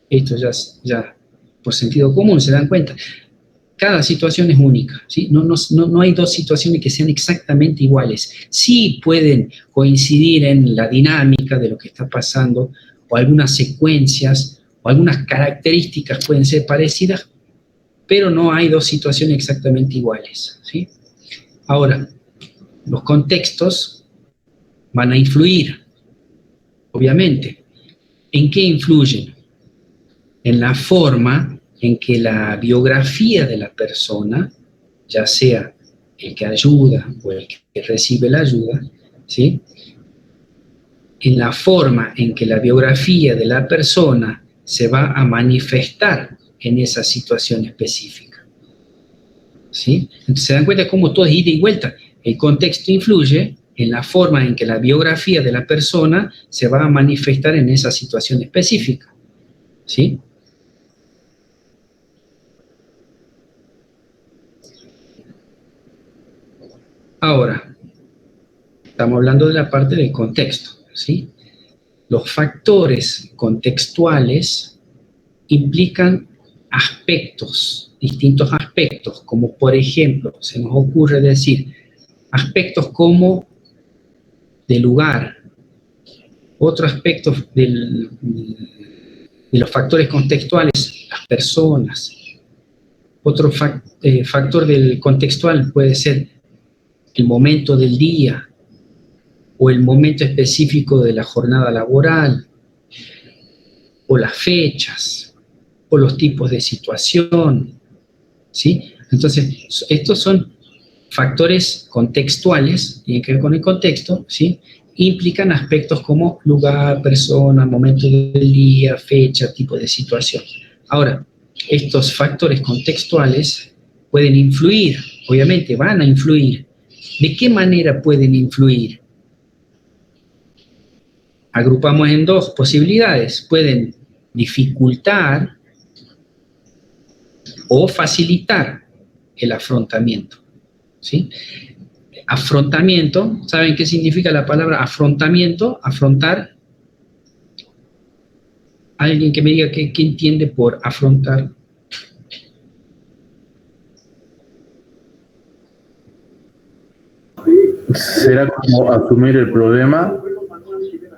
Esto ya por sentido común se dan cuenta. Cada situación es única, ¿sí? No hay dos situaciones que sean exactamente iguales. Sí pueden coincidir en la dinámica de lo que está pasando, o algunas secuencias, o algunas características pueden ser parecidas, pero no hay dos situaciones exactamente iguales, ¿sí? Ahora, los contextos van a influir, obviamente. ¿En qué influyen? En la forma en que la biografía de la persona, ya sea el que ayuda o el que recibe la ayuda, ¿sí?, en la forma en que la biografía de la persona se va a manifestar en esa situación específica, ¿sí? Entonces se dan cuenta cómo todo es ida y vuelta. El contexto influye en la forma en que la biografía de la persona se va a manifestar en esa situación específica, ¿sí? Ahora, estamos hablando de la parte del contexto, ¿sí? Los factores contextuales implican aspectos, distintos aspectos, como por ejemplo, se nos ocurre decir, aspectos como de lugar, Otro aspecto de los factores contextuales, las personas. Otro factor del contextual puede ser el momento del día o el momento específico de la jornada laboral o las fechas o los tipos de situación, ¿sí? Entonces, estos son factores contextuales, tienen que ver con el contexto, ¿sí? Implican aspectos como lugar, persona, momento del día, fecha, tipo de situación. Ahora, estos factores contextuales pueden influir, obviamente van a influir. ¿De qué manera pueden influir? Agrupamos en dos posibilidades. Pueden dificultar o facilitar el afrontamiento, ¿sí? Afrontamiento, ¿saben qué significa la palabra afrontamiento? Afrontar. Alguien que me diga qué entiende por afrontar. ¿Será como asumir el problema?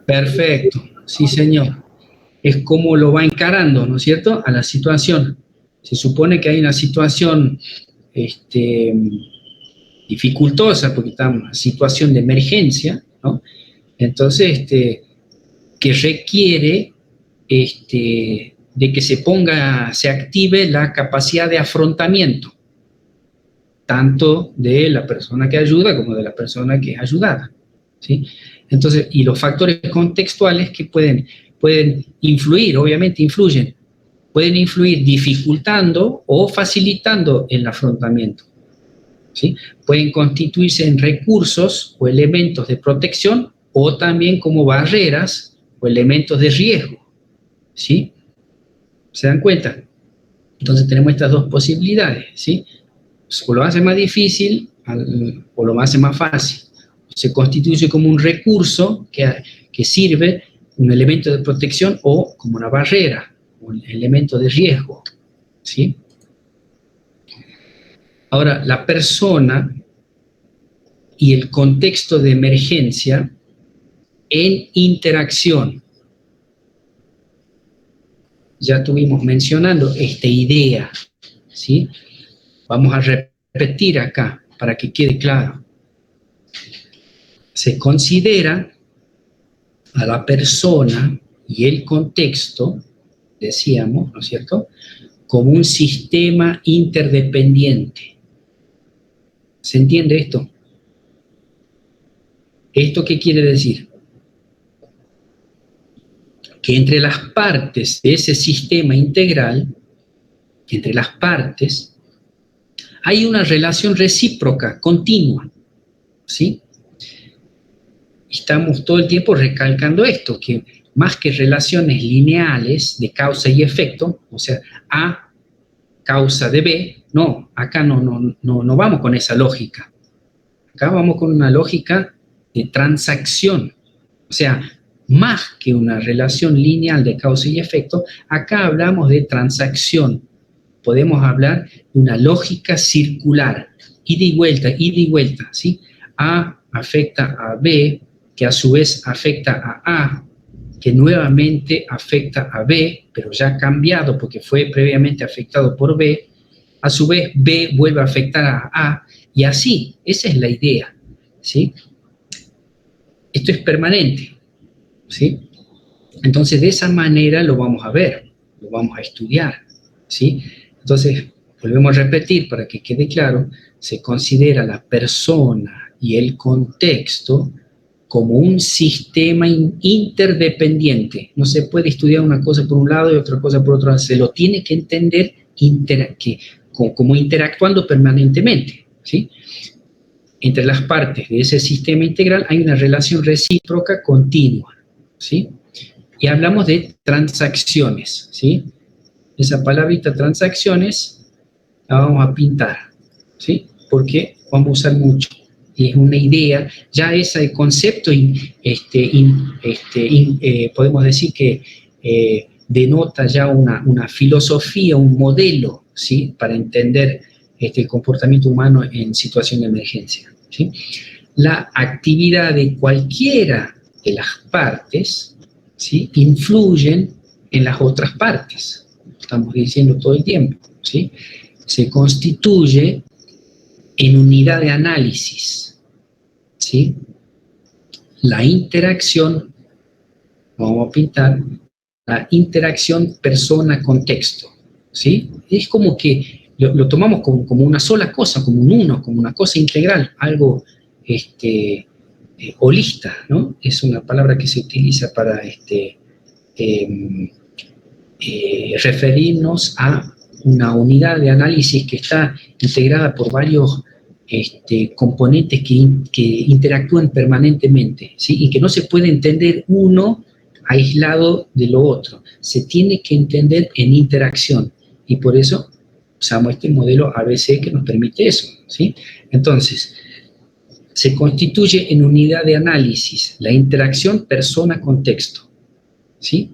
Perfecto, sí señor. Es como lo va encarando, ¿no es cierto?, a la situación. Se supone que hay una situación dificultosa, porque estamos en una situación de emergencia, ¿no? Entonces, que requiere de que se active la capacidad de afrontamiento, tanto de la persona que ayuda como de la persona que es ayudada, ¿sí? Entonces, y los factores contextuales que pueden influir, obviamente influyen, pueden influir dificultando o facilitando el afrontamiento, ¿sí? Pueden constituirse en recursos o elementos de protección o también como barreras o elementos de riesgo, ¿sí? ¿Se dan cuenta? Entonces tenemos estas dos posibilidades, ¿sí? O lo hace más difícil o lo hace más fácil. Se constituye como un recurso que sirve, un elemento de protección o como una barrera, un elemento de riesgo, ¿sí? Ahora, la persona y el contexto de emergencia en interacción. Ya estuvimos mencionando esta idea, ¿sí? Vamos a repetir acá para que quede claro. Se considera a la persona y el contexto, decíamos, ¿no es cierto?, como un sistema interdependiente. ¿Se entiende esto? ¿Esto qué quiere decir? Que entre las partes de ese sistema integral, entre las partes, hay una relación recíproca, continua, ¿sí? Estamos todo el tiempo recalcando esto, que más que relaciones lineales de causa y efecto, o sea, A causa de B, no, acá no vamos con esa lógica. Acá vamos con una lógica de transacción. O sea, más que una relación lineal de causa y efecto, acá hablamos de transacción. Podemos hablar de una lógica circular, ida y vuelta, ¿sí? A afecta a B, que a su vez afecta a, que nuevamente afecta a B, pero ya ha cambiado porque fue previamente afectado por B, a su vez B vuelve a afectar a A, y así, esa es la idea, ¿sí? Esto es permanente, ¿sí? Entonces, de esa manera lo vamos a ver, lo vamos a estudiar, ¿sí? Entonces, volvemos a repetir para que quede claro, se considera la persona y el contexto como un sistema interdependiente. No se puede estudiar una cosa por un lado y otra cosa por otro lado. Se lo tiene que entender como interactuando permanentemente, ¿sí? Entre las partes de ese sistema integral hay una relación recíproca continua, ¿sí? Y hablamos de transacciones, ¿sí? Esa palabrita transacciones la vamos a pintar, ¿sí? Porque vamos a usar mucho. Y es una idea, ya ese concepto podemos decir que denota ya una filosofía, un modelo, ¿sí? Para entender el comportamiento humano en situación de emergencia, ¿sí? La actividad de cualquiera de las partes ¿sí?, influyen en las otras partes. Estamos diciendo todo el tiempo, ¿sí? Se constituye en unidad de análisis, ¿sí? La interacción, vamos a pintar, la interacción persona-contexto, ¿sí? Es como que lo tomamos como una sola cosa, como un uno, como una cosa integral, algo holista, ¿no? Es una palabra que se utiliza para referirnos a una unidad de análisis que está integrada por varios componentes que interactúan permanentemente, ¿sí? Y que no se puede entender uno aislado de lo otro. Se tiene que entender en interacción. Y por eso usamos este modelo ABC que nos permite eso, ¿sí? Entonces, se constituye en unidad de análisis la interacción persona-contexto, ¿sí?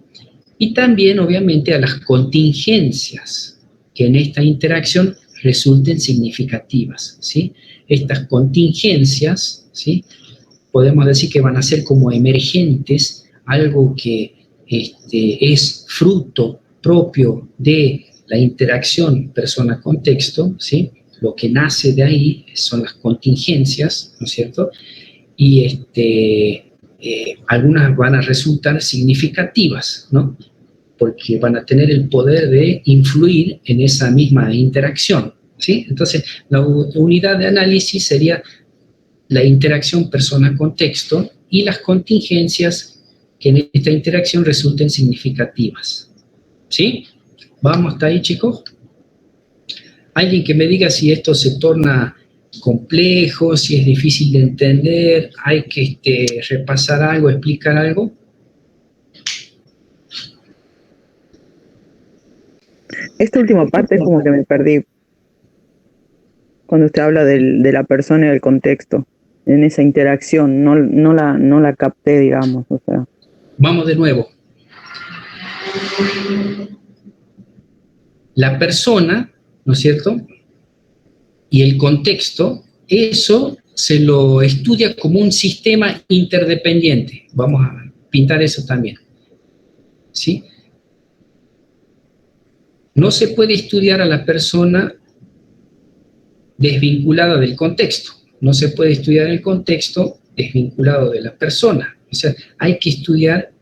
Y también, obviamente, a las contingencias que en esta interacción resulten significativas, ¿sí? Estas contingencias, ¿sí?, podemos decir que van a ser como emergentes, algo que es fruto propio de la interacción persona-contexto, ¿sí? Lo que nace de ahí son las contingencias, ¿no es cierto? Y algunas van a resultar significativas, ¿no? Porque van a tener el poder de influir en esa misma interacción, ¿sí? Entonces, la unidad de análisis sería la interacción persona-contexto y las contingencias que en esta interacción resulten significativas, ¿sí? ¿Vamos hasta ahí, chicos? Alguien que me diga si esto se torna complejo, si es difícil de entender, hay que repasar algo, explicar algo. Esta última parte es como que me perdí cuando usted habla de la persona y del contexto, en esa interacción, no la capté, digamos. O sea. Vamos de nuevo. La persona, ¿no es cierto?, y el contexto, eso se lo estudia como un sistema interdependiente. Vamos a pintar eso también, ¿sí? No se puede estudiar a la persona desvinculada del contexto. No se puede estudiar el contexto desvinculado de la persona. O sea, hay que estudiar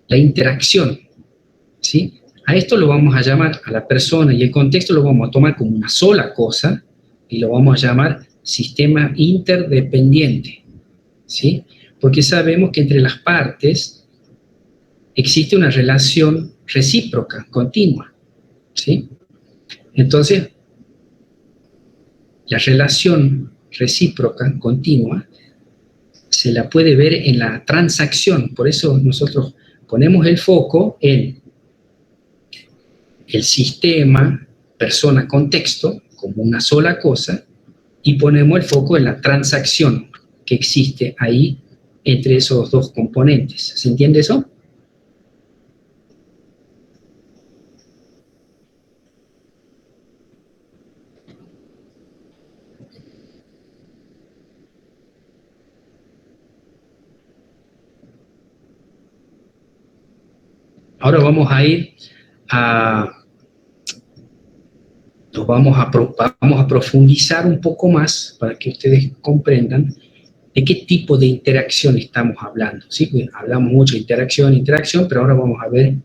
la interacción, ¿sí? A esto lo vamos a llamar, a la persona y el contexto lo vamos a tomar como una sola cosa y lo vamos a llamar sistema interdependiente, ¿sí? Porque sabemos que entre las partes existe una relación recíproca, continua, ¿sí? Entonces, la relación recíproca, continua, se la puede ver en la transacción. Por eso nosotros ponemos el foco en el sistema persona-contexto como una sola cosa y ponemos el foco en la transacción que existe ahí entre esos dos componentes. ¿Se entiende eso? Ahora vamos a ir vamos a profundizar un poco más para que ustedes comprendan de qué tipo de interacción estamos hablando, ¿sí? Hablamos mucho de interacción, pero ahora vamos a ver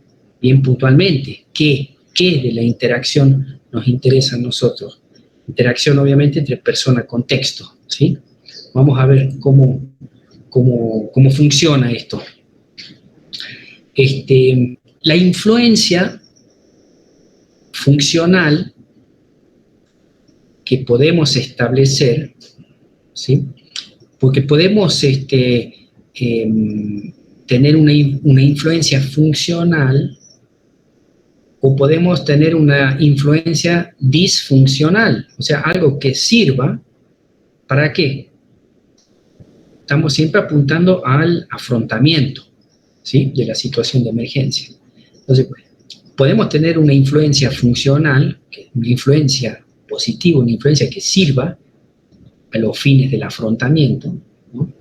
bien puntualmente qué de la interacción nos interesa a nosotros. Interacción, obviamente, entre persona y contexto, ¿sí? Vamos a ver cómo funciona esto. La influencia funcional que podemos establecer, ¿sí? Porque podemos tener una influencia funcional o podemos tener una influencia disfuncional, o sea, algo que sirva, ¿para qué? Estamos siempre apuntando al afrontamiento, ¿sí?, de la situación de emergencia. Entonces, podemos tener una influencia funcional, una influencia positiva, una influencia que sirva a los fines del afrontamiento, ¿no?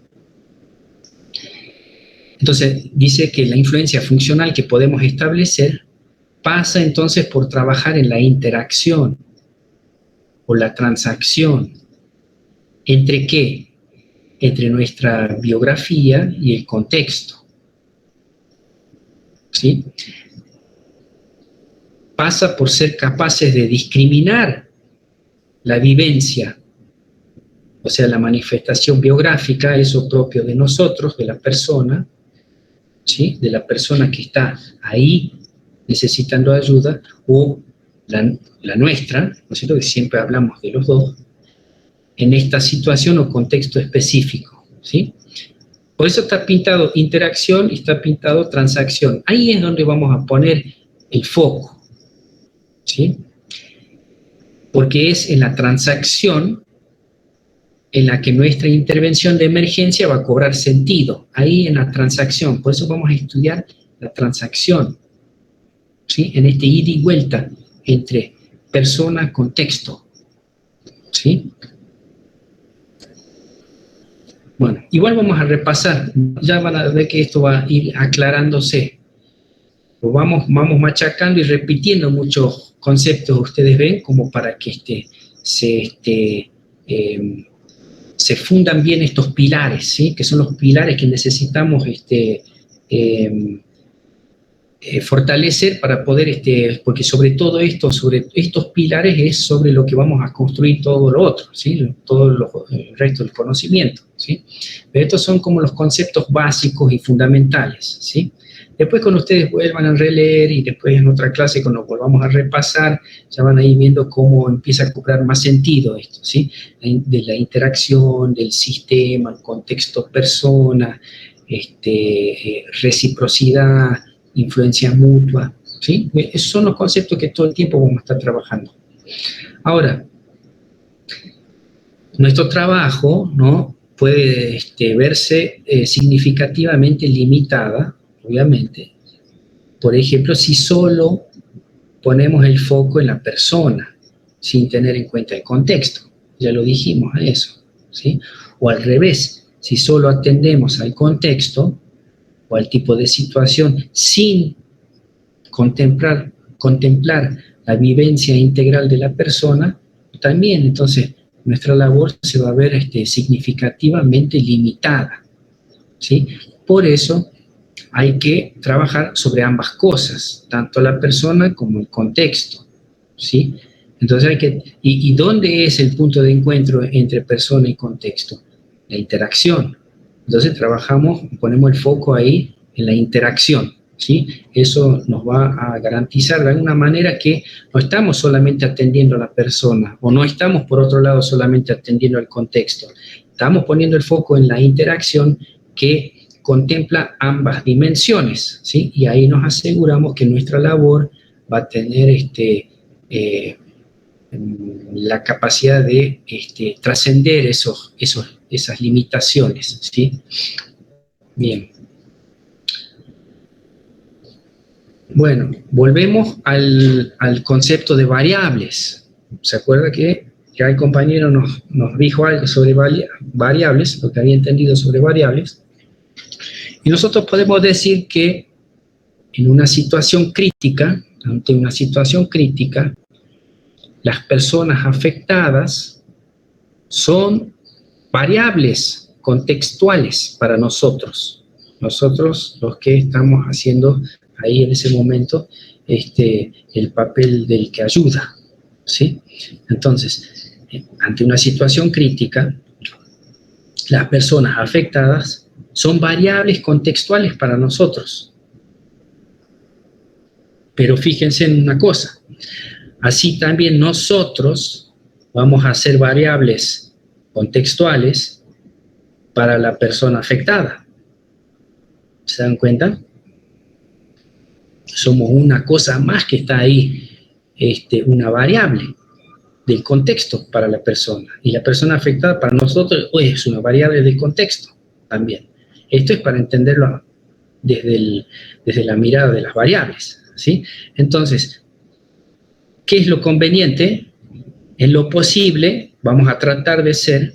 Entonces, dice que la influencia funcional que podemos establecer pasa entonces por trabajar en la interacción o la transacción. ¿Entre qué? Entre nuestra biografía y el contexto. ¿Sí? Pasa por ser capaces de discriminar la vivencia, o sea, la manifestación biográfica, eso propio de nosotros, de la persona, ¿sí? De la persona que está ahí necesitando ayuda, o la nuestra, ¿no es cierto?, que siempre hablamos de los dos, en esta situación o contexto específico, ¿sí? Por eso está pintado interacción y está pintado transacción. Ahí es donde vamos a poner el foco, ¿sí? Porque es en la transacción en la que nuestra intervención de emergencia va a cobrar sentido, ahí en la transacción. Por eso vamos a estudiar la transacción, ¿sí? En este ida y vuelta entre persona, contexto, ¿sí? Bueno, igual vamos a repasar, ya van a ver que esto va a ir aclarándose. Vamos machacando y repitiendo muchos conceptos, ustedes ven, como para que se fundan bien estos pilares, ¿sí? Que son los pilares que necesitamos fortalecer para poder, porque sobre todo esto, sobre estos pilares es sobre lo que vamos a construir todo lo otro, ¿sí? Todo el resto del conocimiento, ¿sí? Pero estos son como los conceptos básicos y fundamentales, ¿sí? Después cuando ustedes vuelvan a releer y después en otra clase cuando volvamos a repasar, ya van a ir viendo cómo empieza a cobrar más sentido esto, ¿sí? De la interacción, del sistema, el contexto persona, reciprocidad, influencia mutua, ¿sí? Esos son los conceptos que todo el tiempo vamos a estar trabajando. Ahora, nuestro trabajo, ¿no?, puede verse significativamente limitada, obviamente, por ejemplo, si solo ponemos el foco en la persona, sin tener en cuenta el contexto, ya lo dijimos a eso, ¿sí? O al revés, si solo atendemos al contexto o al tipo de situación sin contemplar la vivencia integral de la persona, también entonces nuestra labor se va a ver significativamente limitada, ¿sí? Por eso hay que trabajar sobre ambas cosas, tanto la persona como el contexto, ¿sí? Entonces hay que, ¿y dónde es el punto de encuentro entre persona y contexto? La interacción. Entonces ponemos el foco ahí en la interacción, ¿sí? Eso nos va a garantizar de alguna manera que no estamos solamente atendiendo a la persona, o no estamos por otro lado solamente atendiendo al contexto. Estamos poniendo el foco en la interacción que contempla ambas dimensiones, ¿sí? Y ahí nos aseguramos que nuestra labor va a tener la capacidad de trascender esas limitaciones, ¿sí? Bien. Bueno, volvemos al concepto de variables. ¿Se acuerda que el compañero nos dijo algo sobre variables, lo que había entendido sobre variables? Y nosotros podemos decir que en una situación crítica, ante una situación crítica, las personas afectadas son variables contextuales para nosotros. Nosotros, los que estamos haciendo ahí en ese momento el papel del que ayuda, ¿sí? Entonces, ante una situación crítica, las personas afectadas son variables contextuales para nosotros. Pero fíjense en una cosa, así también nosotros vamos a ser variables contextuales para la persona afectada. ¿Se dan cuenta? Somos una cosa más que está ahí, una variable del contexto para la persona. Y la persona afectada para nosotros es una variable del contexto también. Esto es para entenderlo desde la mirada de las variables, ¿sí? Entonces, ¿qué es lo conveniente? En lo posible, vamos a tratar de ser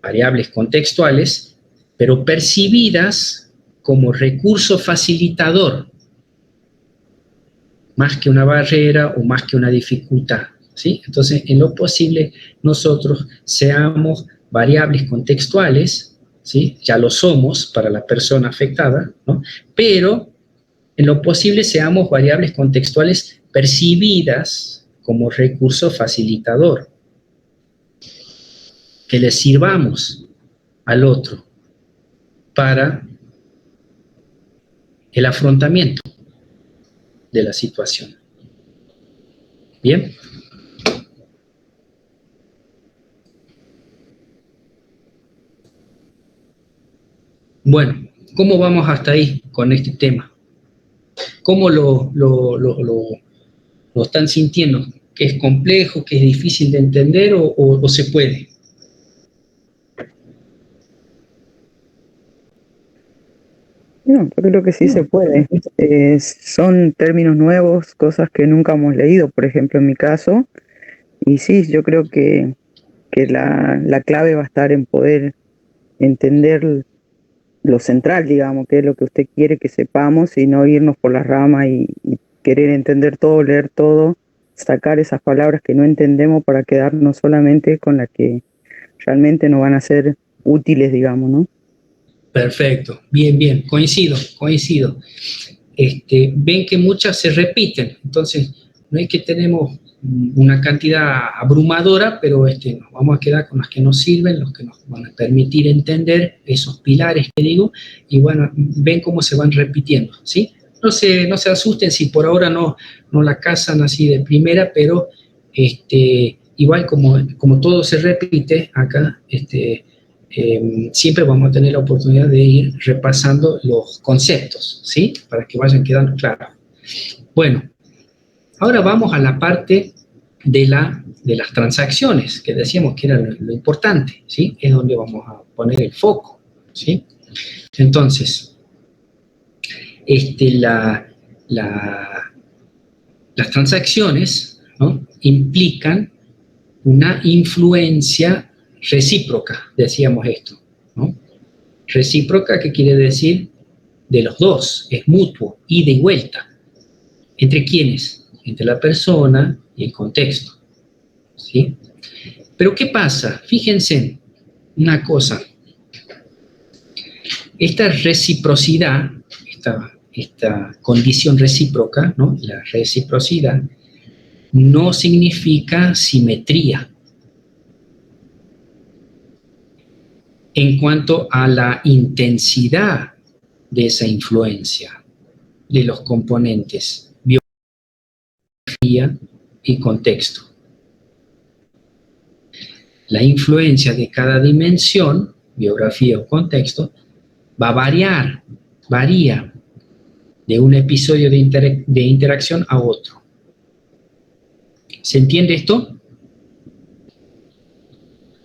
variables contextuales, pero percibidas como recurso facilitador, más que una barrera o más que una dificultad, ¿sí? Entonces, en lo posible, nosotros seamos variables contextuales, ¿sí? Ya lo somos para la persona afectada, ¿no? Pero, en lo posible, seamos variables contextuales percibidas como recurso facilitador, que le sirvamos al otro para el afrontamiento de la situación. ¿Bien? Bueno, ¿cómo vamos hasta ahí con este tema? ¿Cómo lo están sintiendo? ¿Que es complejo, que es difícil de entender o se puede? No, yo creo que sí se puede. Son términos nuevos, cosas que nunca hemos leído, por ejemplo, en mi caso. Y sí, yo creo que la clave va a estar en poder entender lo central, digamos, que es lo que usted quiere que sepamos y no irnos por las ramas y querer entender todo, leer todo, sacar esas palabras que no entendemos para quedarnos solamente con las que realmente nos van a ser útiles, digamos, ¿no? Perfecto, bien, coincido. Ven que muchas se repiten, entonces no es que tenemos una cantidad abrumadora, pero nos vamos a quedar con las que nos sirven, los que nos van a permitir entender esos pilares que digo, y bueno, ven cómo se van repitiendo, ¿sí? No se asusten si por ahora no la cazan así de primera, pero igual como todo se repite acá, siempre vamos a tener la oportunidad de ir repasando los conceptos, ¿sí? Para que vayan quedando claros. Bueno, ahora vamos a la parte de las transacciones, que decíamos que era lo importante, ¿sí? Es donde vamos a poner el foco, ¿sí? Entonces, las transacciones, ¿no?, implican una influencia recíproca, decíamos esto, ¿no? Recíproca, ¿qué quiere decir? De los dos, es mutuo, ida y vuelta. ¿Entre quiénes? Entre la persona y el contexto, ¿sí? Pero ¿qué pasa? Fíjense una cosa. Esta reciprocidad, esta condición recíproca, ¿no?, la reciprocidad, no significa simetría en cuanto a la intensidad de esa influencia de los componentes biografía y contexto. La influencia de cada dimensión, biografía o contexto, va a varía de un episodio de interacción a otro. ¿Se entiende esto?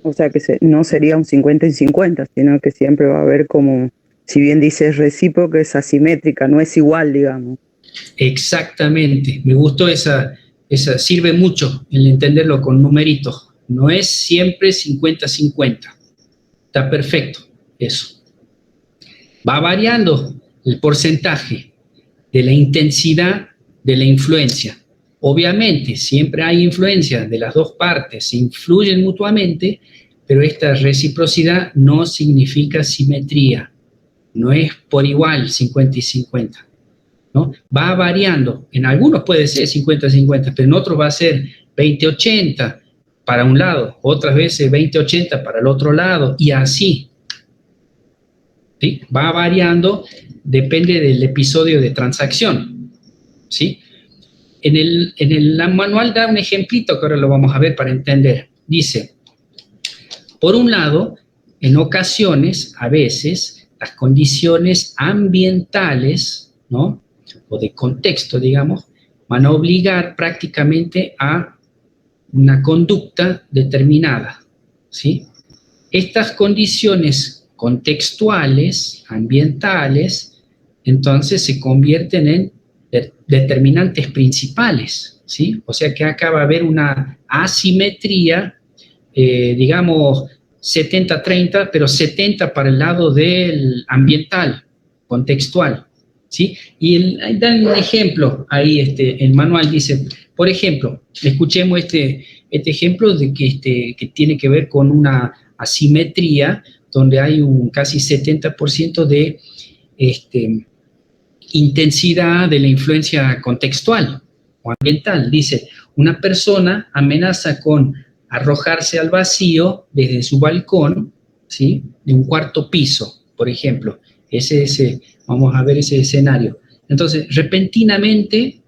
O sea que no sería un 50 y 50, sino que siempre va a haber como, si bien dice es recíproca, es asimétrica, no es igual, digamos. Exactamente, me gustó esa sirve mucho el entenderlo con numeritos. No es siempre 50-50. Está perfecto eso. Va variando el porcentaje de la intensidad de la influencia. Obviamente, siempre hay influencia de las dos partes, se influyen mutuamente, pero esta reciprocidad no significa simetría, no es por igual 50 y 50, ¿no? Va variando, en algunos puede ser 50-50, pero en otros va a ser 20-80 para un lado, otras veces 20-80 para el otro lado, y así, ¿sí? Va variando, depende del episodio de transacción, ¿sí? En el manual da un ejemplito que ahora lo vamos a ver para entender. Dice, por un lado, en ocasiones, a veces, las condiciones ambientales, ¿no?, o de contexto, digamos, van a obligar prácticamente a una conducta determinada, ¿sí? Estas condiciones contextuales, ambientales, entonces se convierten en determinantes principales, ¿sí? O sea que acá va a haber una asimetría, digamos 70-30, pero 70 para el lado del ambiental, contextual, ¿sí? Y ahí dan un ejemplo, ahí el manual dice, por ejemplo, escuchemos este ejemplo de que tiene que ver con una asimetría donde hay un casi 70% de intensidad de la influencia contextual o ambiental. Dice, una persona amenaza con arrojarse al vacío desde su balcón, ¿sí? De un cuarto piso, por ejemplo. Vamos a ver ese escenario. Entonces, repentinamente,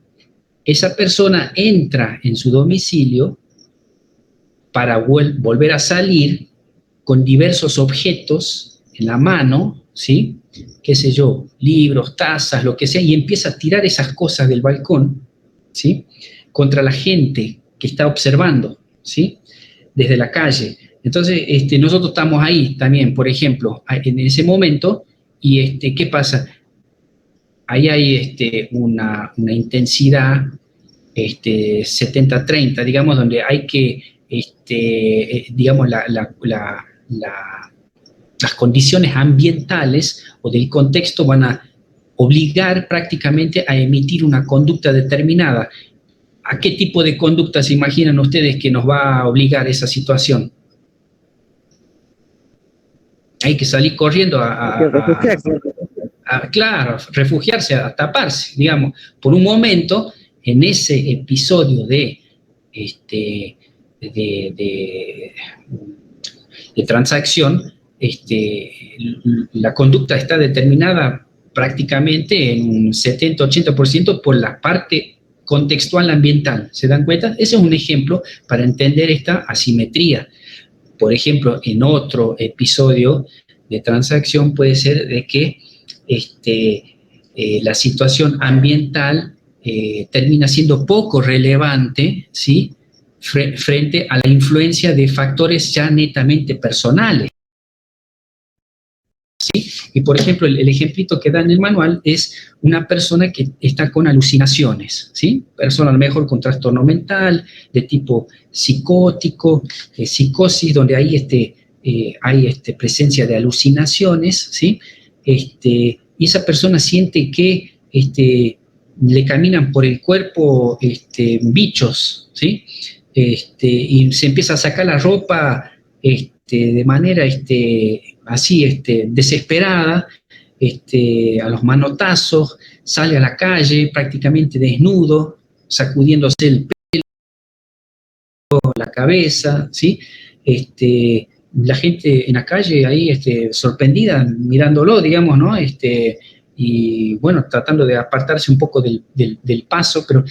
esa persona entra en su domicilio para volver a salir con diversos objetos en la mano, ¿sí? Qué sé yo, libros, tazas, lo que sea, y empieza a tirar esas cosas del balcón, ¿sí? Contra la gente que está observando, ¿sí? Desde la calle. Entonces, nosotros estamos ahí también, por ejemplo, en ese momento, y ¿qué pasa? Ahí hay una intensidad 70-30, digamos, donde hay que, digamos, las condiciones ambientales o del contexto van a obligar prácticamente a emitir una conducta determinada. ¿A qué tipo de conducta se imaginan ustedes que nos va a obligar esa situación? Hay que salir corriendo claro, refugiarse, a taparse, digamos. Por un momento, en ese episodio de transacción, la conducta está determinada prácticamente en un 70-80% por la parte contextual ambiental. ¿Se dan cuenta? Ese es un ejemplo para entender esta asimetría. Por ejemplo, en otro episodio de transacción puede ser de que la situación ambiental termina siendo poco relevante, ¿sí? Frente a la influencia de factores ya netamente personales. ¿Sí? Y por ejemplo, el ejemplito que da en el manual es una persona que está con alucinaciones, ¿sí? Persona a lo mejor con trastorno mental, de tipo psicótico, psicosis, donde hay presencia de alucinaciones, ¿sí? Y esa persona siente que le caminan por el cuerpo bichos, ¿sí? Y se empieza a sacar la ropa de manera así desesperada, a los manotazos, sale a la calle prácticamente desnudo, sacudiéndose el pelo, la cabeza, ¿sí? La gente en la calle ahí sorprendida, mirándolo, digamos, ¿no? Y bueno, tratando de apartarse un poco del paso, pero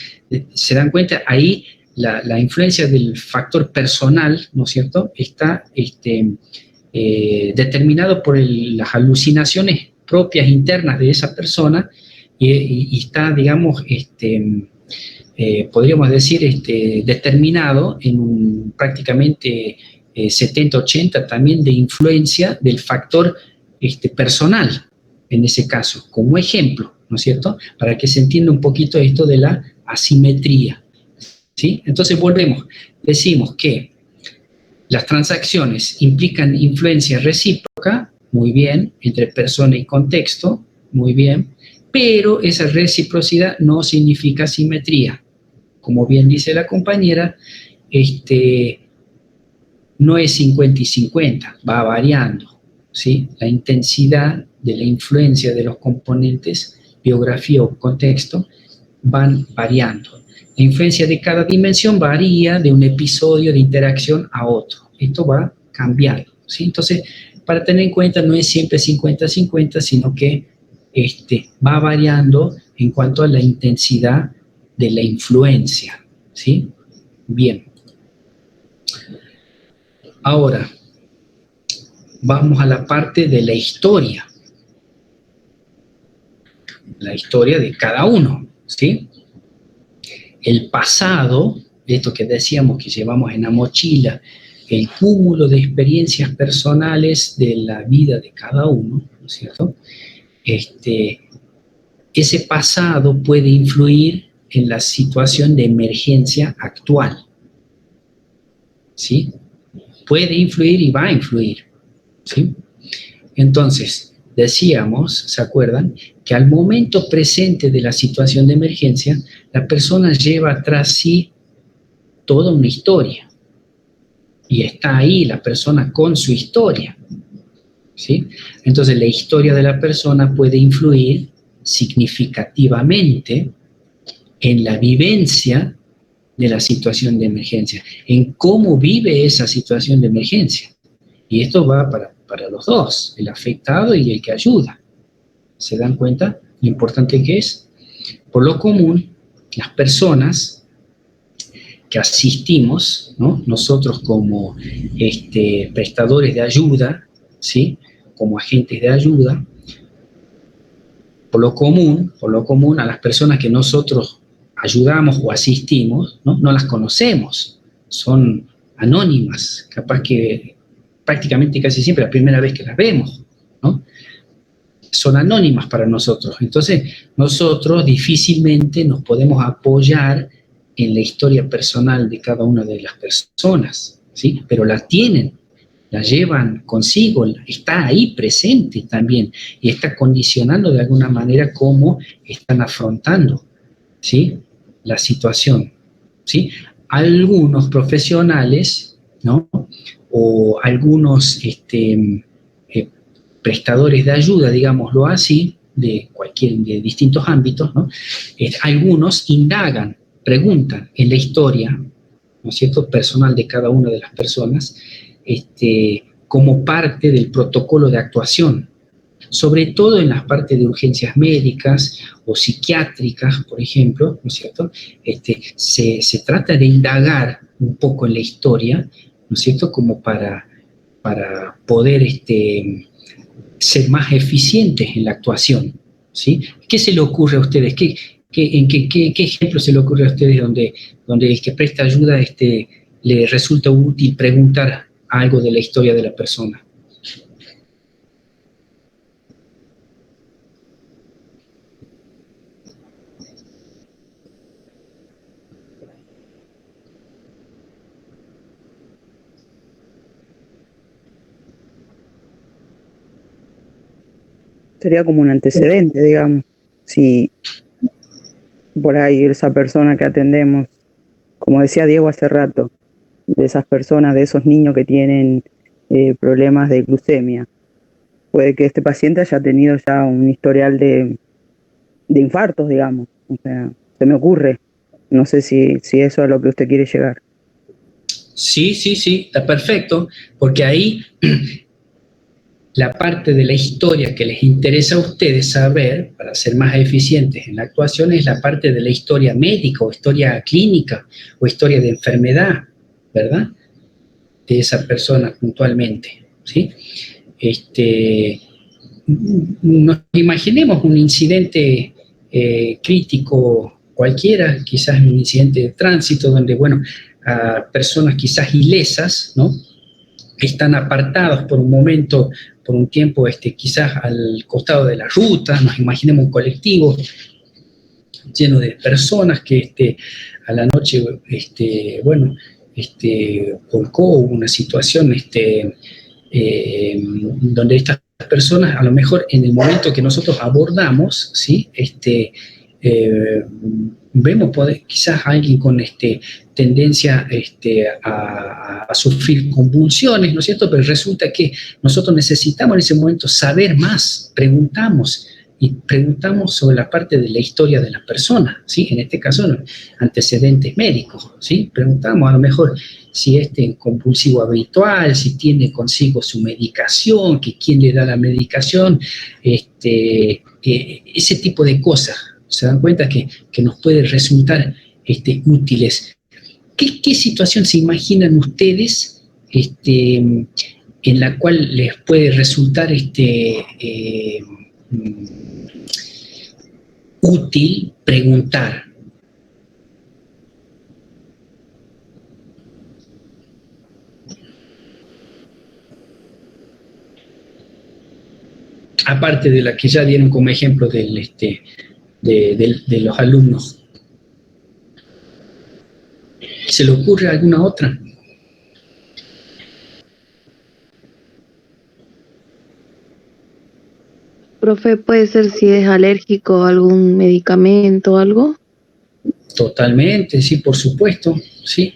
se dan cuenta ahí la influencia del factor personal, ¿no es cierto?, está determinado por las alucinaciones propias internas de esa persona y está, digamos, podríamos decir, determinado en un prácticamente 70-80 también de influencia del factor personal, en ese caso, como ejemplo, ¿no es cierto?, para que se entienda un poquito esto de la asimetría. ¿Sí? Entonces volvemos, decimos que las transacciones implican influencia recíproca, muy bien, entre persona y contexto, muy bien, pero esa reciprocidad no significa simetría. Como bien dice la compañera, no es 50 y 50, va variando, ¿sí? La intensidad de la influencia de los componentes, biografía o contexto, van variando. La influencia de cada dimensión varía de un episodio de interacción a otro. Esto va cambiando, ¿sí? Entonces, para tener en cuenta, no es siempre 50-50, sino que va variando en cuanto a la intensidad de la influencia, ¿sí? Bien. Ahora, vamos a la parte de la historia. La historia de cada uno, ¿sí? El pasado, esto que decíamos que llevamos en la mochila, el cúmulo de experiencias personales de la vida de cada uno, ¿no es cierto? Ese pasado puede influir en la situación de emergencia actual, ¿sí? Puede influir y va a influir, ¿sí? Entonces, decíamos, ¿se acuerdan? Que al momento presente de la situación de emergencia, la persona lleva atrás sí toda una historia. Y está ahí la persona con su historia, ¿sí? Entonces la historia de la persona puede influir significativamente en la vivencia de la situación de emergencia, en cómo vive esa situación de emergencia. Y esto va para los dos, el afectado y el que ayuda. ¿Se dan cuenta lo importante que es? Por lo común, las personas que asistimos, ¿no? Nosotros como prestadores de ayuda, ¿sí? Como agentes de ayuda, por lo común a las personas que nosotros ayudamos o asistimos, ¿no? No las conocemos, son anónimas, capaz que prácticamente casi siempre la primera vez que las vemos, ¿no? Son anónimas para nosotros. Entonces, nosotros difícilmente nos podemos apoyar en la historia personal de cada una de las personas, ¿sí? Pero la tienen, la llevan consigo, está ahí presente también y está condicionando de alguna manera cómo están afrontando, ¿sí? La situación, ¿sí? Algunos profesionales, ¿no? O algunos prestadores de ayuda, digámoslo así, de distintos ámbitos, ¿no? Algunos indagan, preguntan en la historia, ¿no es cierto?, personal de cada una de las personas, como parte del protocolo de actuación, sobre todo en las partes de urgencias médicas o psiquiátricas, por ejemplo, ¿no es cierto? Se trata de indagar un poco en la historia, ¿no es cierto?, como para poder ser más eficientes en la actuación, ¿sí? ¿Qué se le ocurre a ustedes? ¿Qué ejemplo se le ocurre a ustedes donde el que presta ayuda le resulta útil preguntar algo de la historia de la persona? Sería como un antecedente, digamos. Si por ahí esa persona que atendemos, como decía Diego hace rato, de esas personas, de esos niños que tienen problemas de glucemia, puede que este paciente haya tenido ya un historial de infartos, digamos. O sea, se me ocurre. No sé si eso es a lo que usted quiere llegar. Sí, está perfecto, porque ahí la parte de la historia que les interesa a ustedes saber para ser más eficientes en la actuación es la parte de la historia médica o historia clínica o historia de enfermedad, ¿verdad? De esa persona puntualmente, ¿sí? Nos imaginemos un incidente crítico cualquiera, quizás un incidente de tránsito donde, bueno, a personas quizás ilesas, ¿no?, están apartados por un momento, por un tiempo, quizás al costado de la ruta. Nos imaginemos un colectivo lleno de personas que a la noche, volcó una situación donde estas personas, a lo mejor en el momento que nosotros abordamos, ¿sí?, vemos quizás a alguien con tendencia a sufrir convulsiones, ¿no es cierto? Pero resulta que nosotros necesitamos en ese momento saber más, preguntamos sobre la parte de la historia de la persona, ¿sí? En este caso, antecedentes médicos, ¿sí? Preguntamos a lo mejor si es compulsivo habitual, si tiene consigo su medicación, que quién le da la medicación, ese tipo de cosas. Se dan cuenta que nos puede resultar útiles. ¿Qué situación se imaginan ustedes en la cual les puede resultar útil preguntar? Aparte de la que ya dieron como ejemplo de los alumnos. ¿Se le ocurre alguna otra? profe, puede ser si es alérgico a algún medicamento o algo. Totalmente, sí, por supuesto, sí.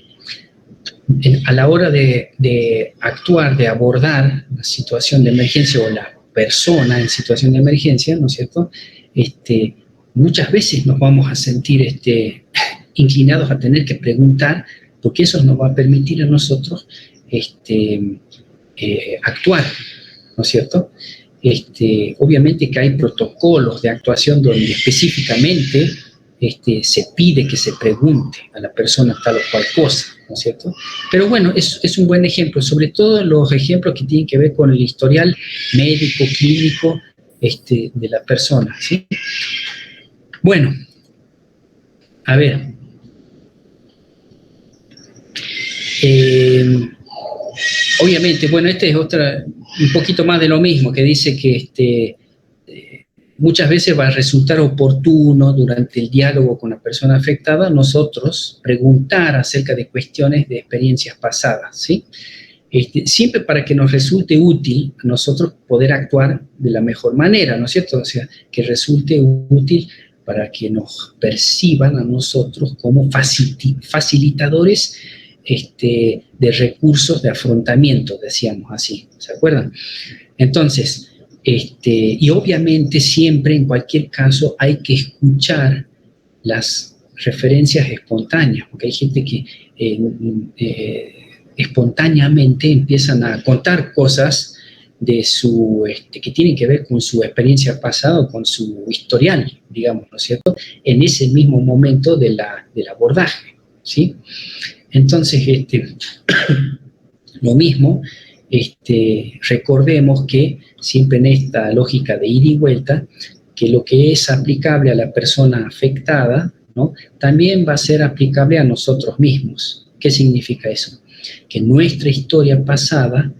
A la hora de actuar, de abordar la situación de emergencia o la persona en situación de emergencia, ¿no es cierto? Muchas veces nos vamos a sentir inclinados a tener que preguntar, porque eso nos va a permitir a nosotros actuar, ¿no es cierto? Obviamente que hay protocolos de actuación donde específicamente se pide que se pregunte a la persona tal o cual cosa, ¿no es cierto? Pero bueno, es un buen ejemplo, sobre todo los ejemplos que tienen que ver con el historial médico, clínico de la persona, ¿sí? Bueno, a ver. Obviamente, bueno, es un poquito más de lo mismo, que dice que muchas veces va a resultar oportuno durante el diálogo con la persona afectada nosotros preguntar acerca de cuestiones de experiencias pasadas, ¿sí? Siempre para que nos resulte útil a nosotros poder actuar de la mejor manera, ¿no es cierto? O sea, que resulte útil para que nos perciban a nosotros como facilitadores de recursos de afrontamiento, decíamos así, ¿se acuerdan? Entonces, y obviamente siempre, en cualquier caso, hay que escuchar las referencias espontáneas, porque hay gente que espontáneamente empiezan a contar cosas de que tienen que ver con su experiencia pasada o con su historial, digamos, ¿no es cierto?, en ese mismo momento del abordaje, ¿sí? Entonces, lo mismo, recordemos que siempre en esta lógica de ida y vuelta, que lo que es aplicable a la persona afectada, ¿no?, también va a ser aplicable a nosotros mismos. ¿Qué significa eso? Que nuestra historia pasada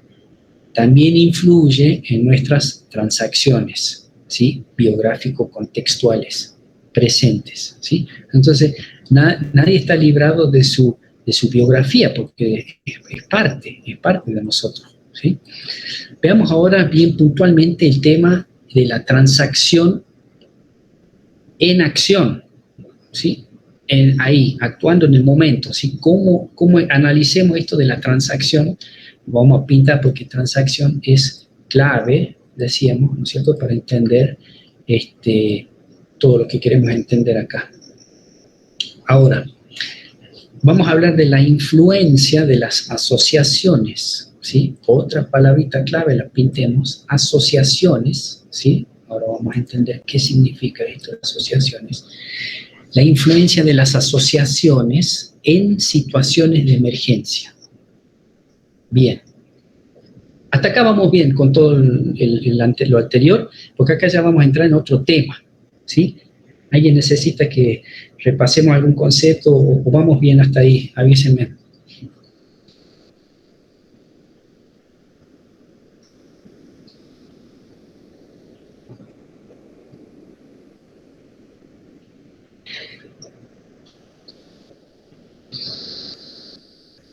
también influye en nuestras transacciones, ¿sí?, biográfico-contextuales presentes, ¿sí? Entonces, nadie está librado de su biografía, porque es parte de nosotros, ¿sí? Veamos ahora bien puntualmente el tema de la transacción en acción, ¿sí? Ahí, actuando en el momento, ¿sí? ¿Cómo analicemos esto de la transacción? Vamos a pintar, porque transacción es clave, decíamos, ¿no es cierto?, para entender todo lo que queremos entender acá. Ahora, vamos a hablar de la influencia de las asociaciones, ¿sí? Otra palabrita clave, la pintemos, asociaciones, ¿sí? Ahora vamos a entender qué significa esto de asociaciones. La influencia de las asociaciones en situaciones de emergencia. Bien. Hasta acá vamos bien con todo lo anterior, porque acá ya vamos a entrar en otro tema, ¿sí? ¿Alguien necesita que repasemos algún concepto o vamos bien hasta ahí? Avísenme.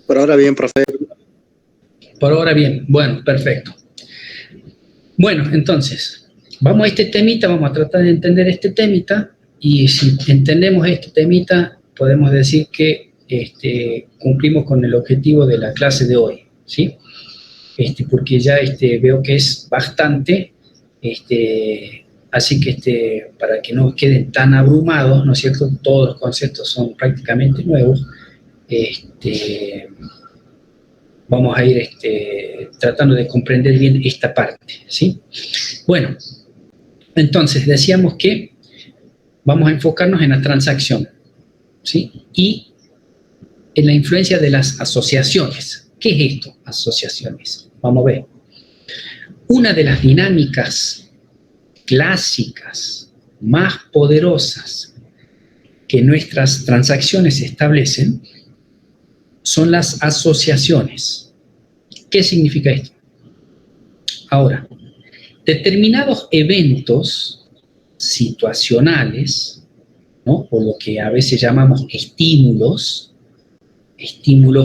Por ahora bien, profe. Por ahora bien. Bueno, perfecto. Bueno, entonces, vamos a este temita, vamos a tratar de entender este temita, y si entendemos este temita, podemos decir que cumplimos con el objetivo de la clase de hoy, ¿sí? Porque ya veo que es bastante, así que para que no queden tan abrumados, ¿no es cierto?, todos los conceptos son prácticamente nuevos, vamos a ir tratando de comprender bien esta parte, ¿sí? Bueno, entonces decíamos que vamos a enfocarnos en la transacción, ¿sí? Y en la influencia de las asociaciones. ¿Qué es esto? Asociaciones. Vamos a ver. Una de las dinámicas clásicas más poderosas que nuestras transacciones establecen son las asociaciones. ¿Qué significa esto? Ahora, determinados eventos situacionales, ¿no?, o lo que a veces llamamos estímulos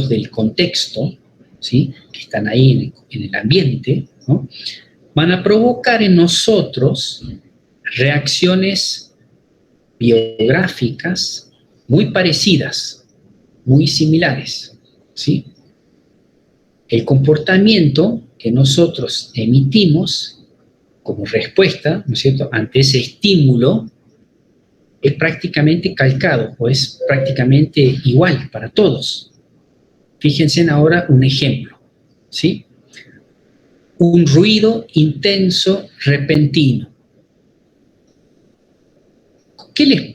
del contexto, ¿sí?, que están ahí en el ambiente, ¿no?, van a provocar en nosotros reacciones biográficas muy parecidas, muy similares, ¿sí? El comportamiento que nosotros emitimos como respuesta, ¿no es cierto?, ante ese estímulo es prácticamente calcado o es prácticamente igual para todos. Fíjense ahora un ejemplo, ¿sí? Un ruido intenso, repentino.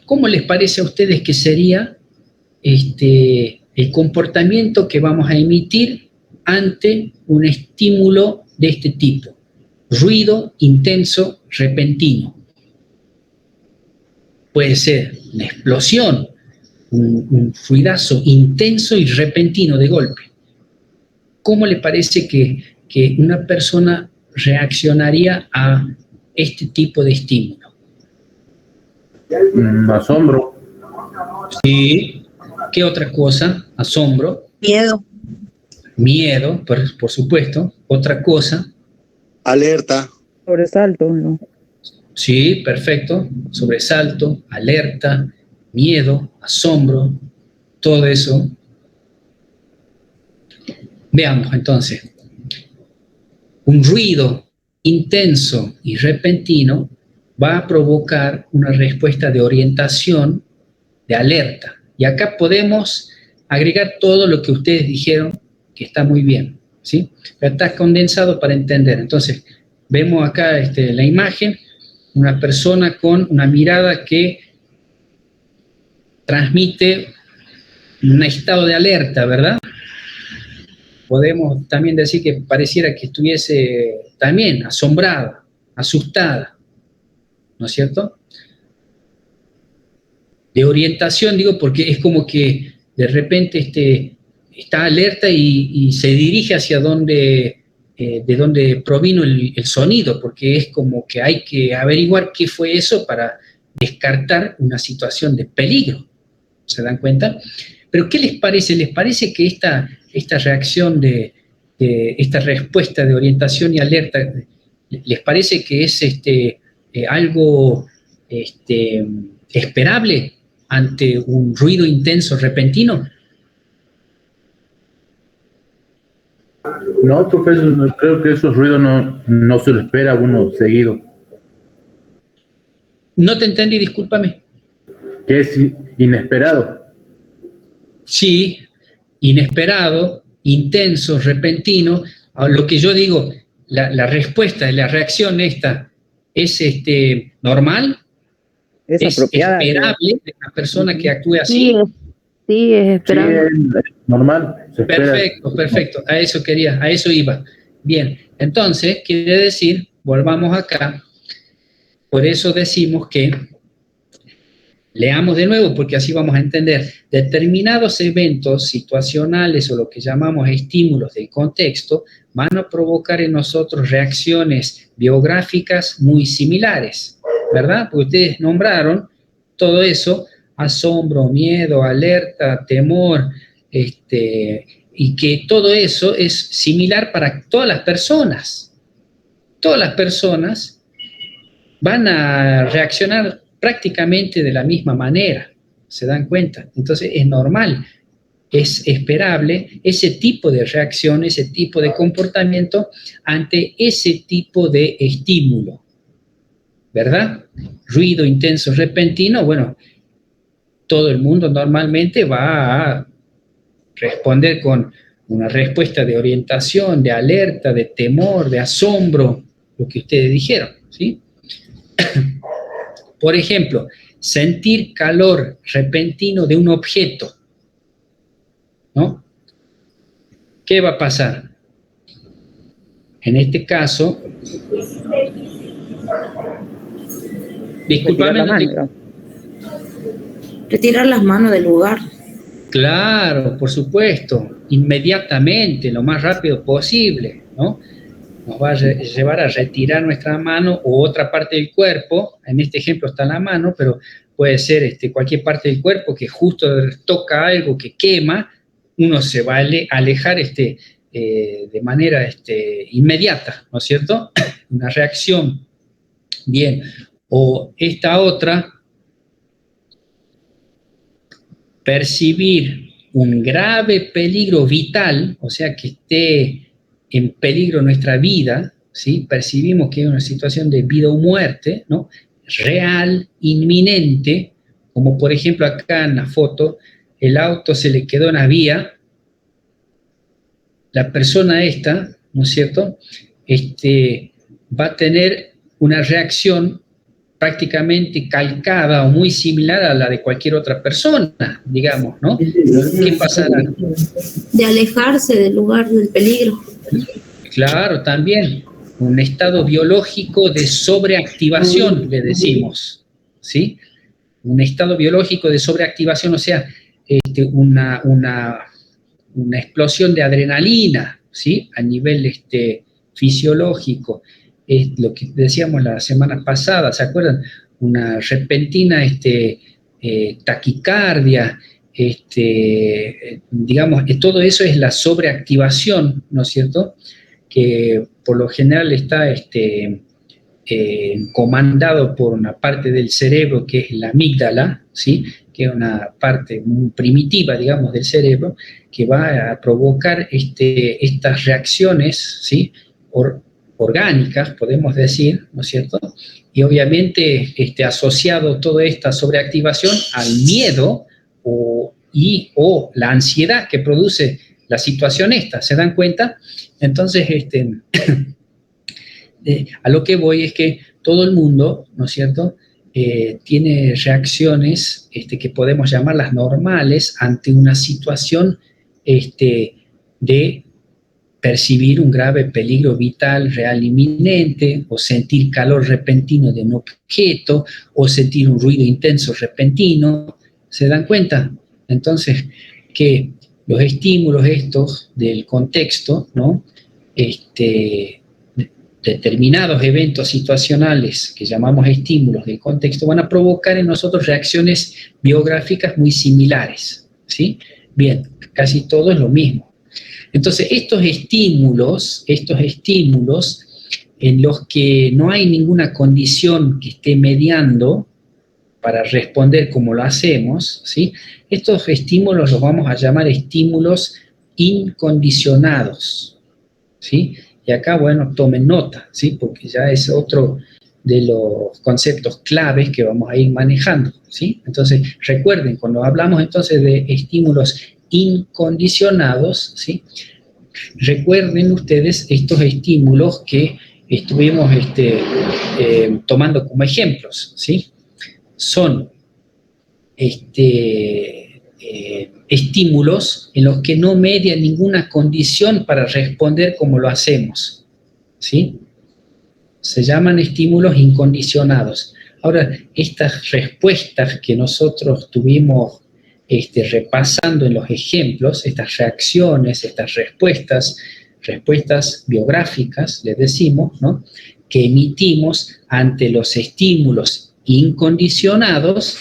¿Cómo les parece a ustedes que sería el comportamiento que vamos a emitir ante un estímulo de este tipo? Ruido intenso, repentino. Puede ser una explosión, un ruidazo intenso y repentino de golpe. ¿Cómo le parece que una persona reaccionaría a este tipo de estímulo? Asombro. Sí. ¿Qué otra cosa? Asombro. Miedo. Miedo, por supuesto. Otra cosa. Alerta. Sobresalto, ¿no? Sí, perfecto. Sobresalto, alerta, miedo, asombro, todo eso. Veamos entonces. Un ruido intenso y repentino va a provocar una respuesta de orientación, de alerta. Y acá podemos agregar todo lo que ustedes dijeron, que está muy bien, ¿sí? Pero está condensado para entender. Entonces, vemos acá la imagen, una persona con una mirada que transmite un estado de alerta, ¿verdad? Podemos también decir que pareciera que estuviese también asombrada, asustada, ¿no es cierto? De orientación, digo, porque es como que de repente está alerta y se dirige hacia donde, de donde provino el sonido, porque es como que hay que averiguar qué fue eso para descartar una situación de peligro. ¿Se dan cuenta? Pero ¿qué les parece? ¿Les parece que esta reacción esta respuesta de orientación y alerta, les parece que es algo esperable ante un ruido intenso repentino? No, profesor, creo que esos ruidos no se lo espera uno seguido. No te entendí, discúlpame. Que es inesperado. Sí, inesperado, intenso, repentino. A lo que yo digo, la respuesta, la reacción esta, ¿es normal? ¿Es apropiada, esperable de una persona que actúe así? Sí, es esperable. Sí, es normal. Perfecto. A eso iba. Bien, entonces, quiere decir, volvamos acá, por eso decimos que, leamos de nuevo porque así vamos a entender, determinados eventos situacionales o lo que llamamos estímulos del contexto van a provocar en nosotros reacciones biográficas muy similares, ¿verdad? Porque ustedes nombraron todo eso, asombro, miedo, alerta, temor, y que todo eso es similar para todas las personas. Todas las personas van a reaccionar prácticamente de la misma manera, ¿se dan cuenta? Entonces es normal, es esperable ese tipo de reacción, ese tipo de comportamiento ante ese tipo de estímulo, ¿verdad? Ruido intenso, repentino, bueno, todo el mundo normalmente va a responder con una respuesta de orientación, de alerta, de temor, de asombro, lo que ustedes dijeron, ¿sí? Por ejemplo, sentir calor repentino de un objeto, ¿no? ¿Qué va a pasar? En este caso, disculpame, Retirar las manos del lugar. Claro, por supuesto, inmediatamente, lo más rápido posible, ¿no? Nos va a llevar a retirar nuestra mano o otra parte del cuerpo. En este ejemplo está la mano, pero puede ser cualquier parte del cuerpo que justo toca algo que quema, uno se va a alejar de manera inmediata, ¿no es cierto? Una reacción. Bien, o esta otra, percibir un grave peligro vital, o sea, que esté en peligro nuestra vida, ¿sí? Percibimos que hay una situación de vida o muerte, ¿no? Real, inminente, como por ejemplo acá en la foto, el auto se le quedó en la vía, la persona esta, ¿no es cierto?, va a tener una reacción prácticamente calcada o muy similar a la de cualquier otra persona, digamos, ¿no? ¿Qué pasará? De alejarse del lugar del peligro. Claro, también un estado biológico de sobreactivación, le decimos, ¿sí? Un estado biológico de sobreactivación, o sea, una explosión de adrenalina, ¿sí? A nivel fisiológico. Lo que decíamos la semana pasada, ¿se acuerdan? Una repentina taquicardia, digamos, todo eso es la sobreactivación, ¿no es cierto?, que por lo general está comandado por una parte del cerebro que es la amígdala, ¿sí?, que es una parte muy primitiva, digamos, del cerebro, que va a provocar estas reacciones, ¿sí?, orgánicas, podemos decir, ¿no es cierto? Y obviamente asociado toda esta sobreactivación al miedo o la ansiedad que produce la situación esta, ¿se dan cuenta? Entonces, a lo que voy es que todo el mundo, ¿no es cierto?, tiene reacciones que podemos llamarlas normales ante una situación de percibir un grave peligro vital real inminente, o sentir calor repentino de un objeto, o sentir un ruido intenso repentino. ¿Se dan cuenta? Entonces, que los estímulos estos del contexto, ¿no?, determinados eventos situacionales que llamamos estímulos del contexto van a provocar en nosotros reacciones biográficas muy similares, ¿sí? Bien, casi todo es lo mismo. Entonces, estos estímulos en los que no hay ninguna condición que esté mediando para responder como lo hacemos, ¿sí?, estos estímulos los vamos a llamar estímulos incondicionados, ¿sí? Y acá, bueno, tomen nota, ¿sí?, porque ya es otro de los conceptos claves que vamos a ir manejando, ¿sí? Entonces, recuerden, cuando hablamos entonces de estímulos incondicionados, ¿sí?, recuerden ustedes estos estímulos que estuvimos tomando como ejemplos, ¿sí? Son estímulos en los que no media ninguna condición para responder como lo hacemos, ¿sí? Se llaman estímulos incondicionados. Ahora, estas respuestas que nosotros tuvimos repasando en los ejemplos, estas reacciones, estas respuestas biográficas, les decimos, ¿no?, que emitimos ante los estímulos incondicionados,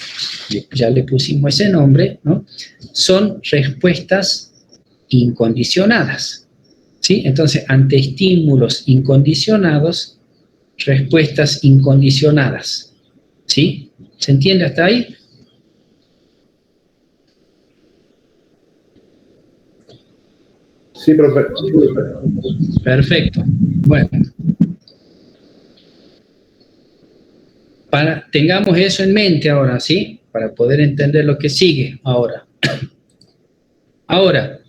ya le pusimos ese nombre, ¿no?, son respuestas incondicionadas, ¿sí? Entonces, ante estímulos incondicionados, respuestas incondicionadas, ¿sí? ¿Se entiende hasta ahí? Sí, profe. Perfecto. Bueno. Tengamos eso en mente ahora, ¿sí? Para poder entender lo que sigue ahora. Ahora,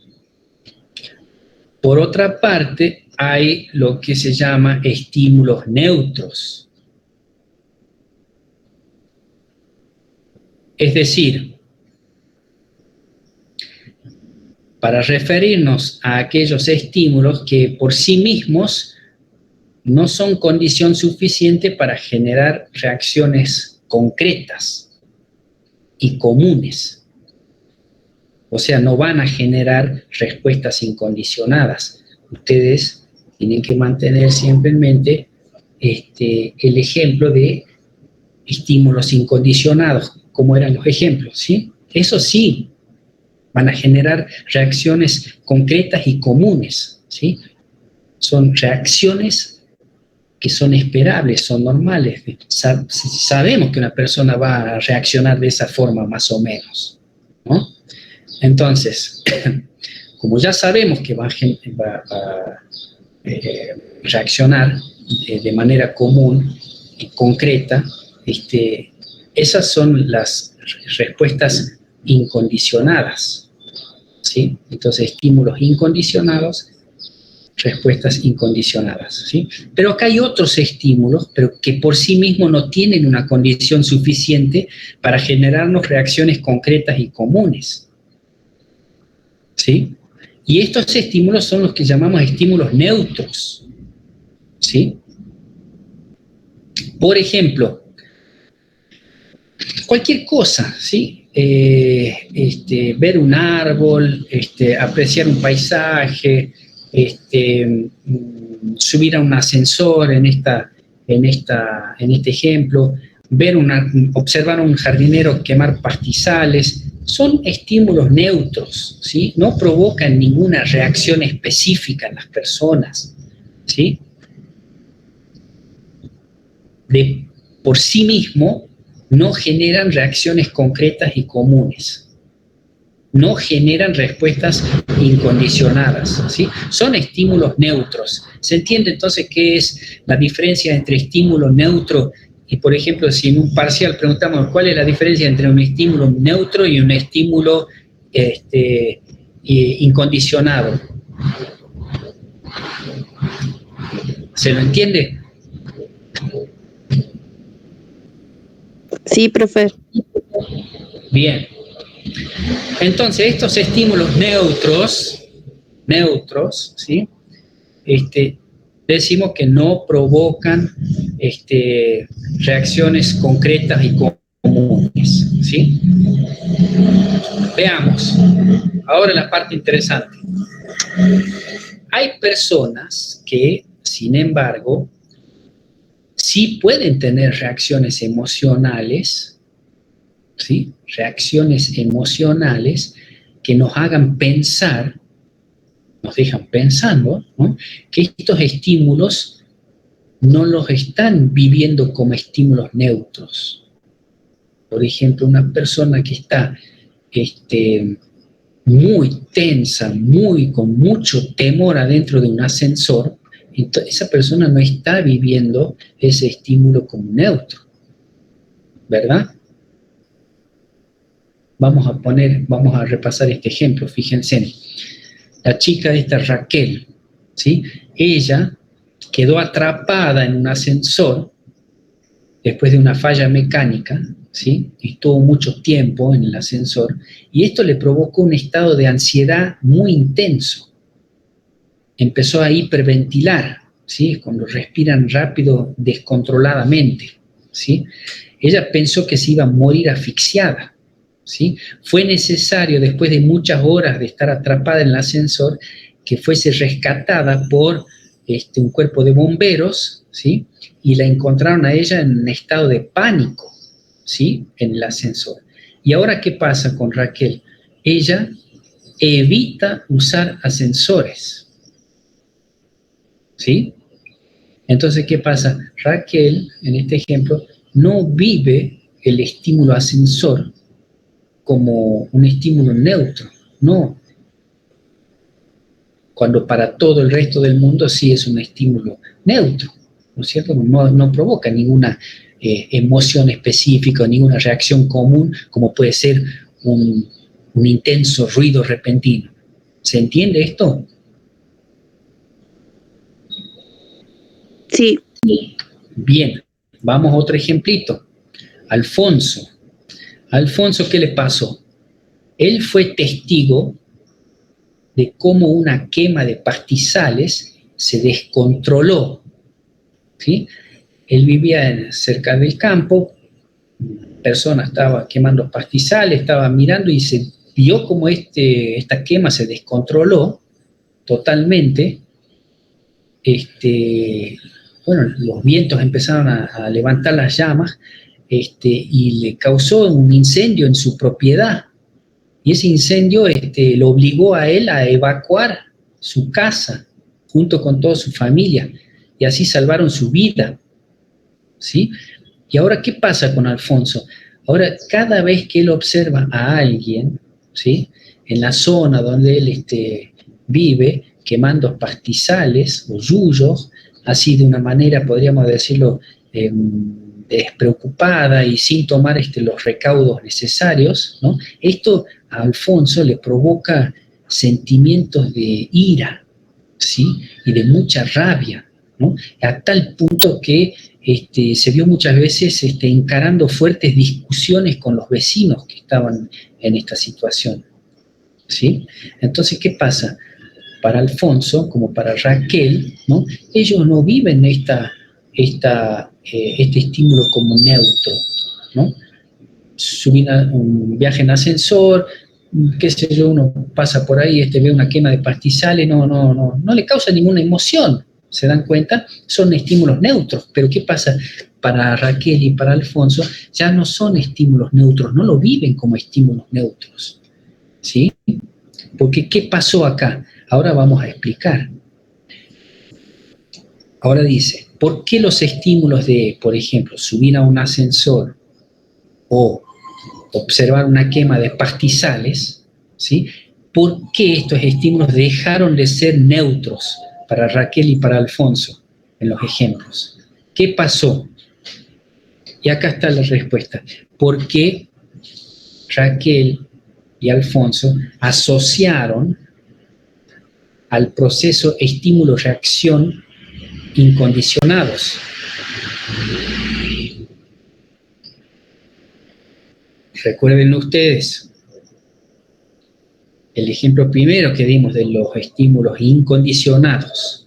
por otra parte, hay lo que se llama estímulos neutros. Es decir, para referirnos a aquellos estímulos que por sí mismos no son condición suficiente para generar reacciones concretas y comunes. O sea, no van a generar respuestas incondicionadas. Ustedes tienen que mantener siempre en mente el ejemplo de estímulos incondicionados, como eran los ejemplos, ¿sí? Eso sí, van a generar reacciones concretas y comunes, ¿sí? Son reacciones que son esperables, son normales. Sabemos que una persona va a reaccionar de esa forma más o menos, ¿no? Entonces, como ya sabemos que va a reaccionar de manera común y concreta, esas son las respuestas incondicionadas, ¿sí? Entonces, estímulos incondicionados, respuestas incondicionadas, ¿sí? Pero acá hay otros estímulos, pero que por sí mismos no tienen una condición suficiente para generarnos reacciones concretas y comunes, ¿sí? Y estos estímulos son los que llamamos estímulos neutros, ¿sí? Por ejemplo, cualquier cosa, ¿sí? Ver un árbol, apreciar un paisaje, subir a un ascensor en este ejemplo, observar a un jardinero quemar pastizales, son estímulos neutros, ¿sí? No provocan ninguna reacción específica en las personas, ¿sí? Por sí mismo no generan reacciones concretas y comunes. No generan respuestas incondicionadas, ¿sí? Son estímulos neutros. ¿Se entiende entonces qué es la diferencia entre estímulo neutro y, por ejemplo, si en un parcial preguntamos cuál es la diferencia entre un estímulo neutro y un estímulo incondicionado? ¿Se lo entiende? Sí, profe. Bien. Entonces, estos estímulos neutros, ¿sí? Decimos que no provocan reacciones concretas y comunes, ¿sí? Veamos. Ahora la parte interesante. Hay personas que, sin embargo, sí pueden tener reacciones emocionales, ¿sí? Reacciones emocionales que nos hagan pensar, nos dejan pensando, ¿no? Que estos estímulos no los están viviendo como estímulos neutros. Por ejemplo, una persona que está muy tensa, con mucho temor adentro de un ascensor, entonces esa persona no está viviendo ese estímulo como neutro, ¿verdad? Vamos a repasar este ejemplo, fíjense. La chica esta, Raquel, ¿sí? Ella quedó atrapada en un ascensor después de una falla mecánica, ¿sí? Estuvo mucho tiempo en el ascensor y esto le provocó un estado de ansiedad muy intenso. Empezó a hiperventilar, ¿sí? Cuando respiran rápido, descontroladamente, ¿sí? Ella pensó que se iba a morir asfixiada, ¿sí? Fue necesario, después de muchas horas de estar atrapada en el ascensor, que fuese rescatada por un cuerpo de bomberos, ¿sí? Y la encontraron a ella en un estado de pánico, ¿sí? En el ascensor. ¿Y ahora qué pasa con Raquel? Ella evita usar ascensores, ¿sí? Entonces, ¿qué pasa? Raquel, en este ejemplo, no vive el estímulo ascensor como un estímulo neutro, no. Cuando para todo el resto del mundo sí es un estímulo neutro, ¿no es cierto? No provoca ninguna emoción específica, ninguna reacción común, como puede ser un intenso ruido repentino. ¿Se entiende esto? Sí. Bien, vamos a otro ejemplito. Alfonso. Alfonso, ¿qué le pasó? Él fue testigo de cómo una quema de pastizales se descontroló, ¿sí? Él vivía cerca del campo, una persona estaba quemando pastizales, estaba mirando y se vio cómo esta quema se descontroló totalmente. Bueno, los vientos empezaron a levantar las llamas y le causó un incendio en su propiedad. Y ese incendio lo obligó a él a evacuar su casa, junto con toda su familia, y así salvaron su vida, ¿sí? Y ahora, ¿qué pasa con Alfonso? Ahora, cada vez que él observa a alguien, ¿sí?, en la zona donde él vive, quemando pastizales o yuyos, así de una manera, podríamos decirlo, despreocupada y sin tomar los recaudos necesarios, ¿no? Esto a Alfonso le provoca sentimientos de ira, ¿sí?, y de mucha rabia, ¿no? A tal punto que se vio muchas veces encarando fuertes discusiones con los vecinos que estaban en esta situación, ¿sí? Entonces, ¿qué pasa? Para Alfonso, como para Raquel, ¿no?, ellos no viven este estímulo como neutro, ¿no? Subir un viaje en ascensor, qué sé yo, uno pasa por ahí, ve una quema de pastizales, no le causa ninguna emoción, ¿se dan cuenta? Son estímulos neutros, pero ¿qué pasa? Para Raquel y para Alfonso ya no son estímulos neutros, no lo viven como estímulos neutros, ¿sí? Porque ¿qué pasó acá? Ahora vamos a explicar. Ahora dice, ¿por qué los estímulos de, por ejemplo, subir a un ascensor o observar una quema de pastizales, ¿sí?, por qué estos estímulos dejaron de ser neutros para Raquel y para Alfonso en los ejemplos? ¿Qué pasó? Y acá está la respuesta. ¿Por qué Raquel y Alfonso asociaron al proceso estímulo-reacción incondicionados? Recuerden ustedes el ejemplo primero que dimos de los estímulos incondicionados.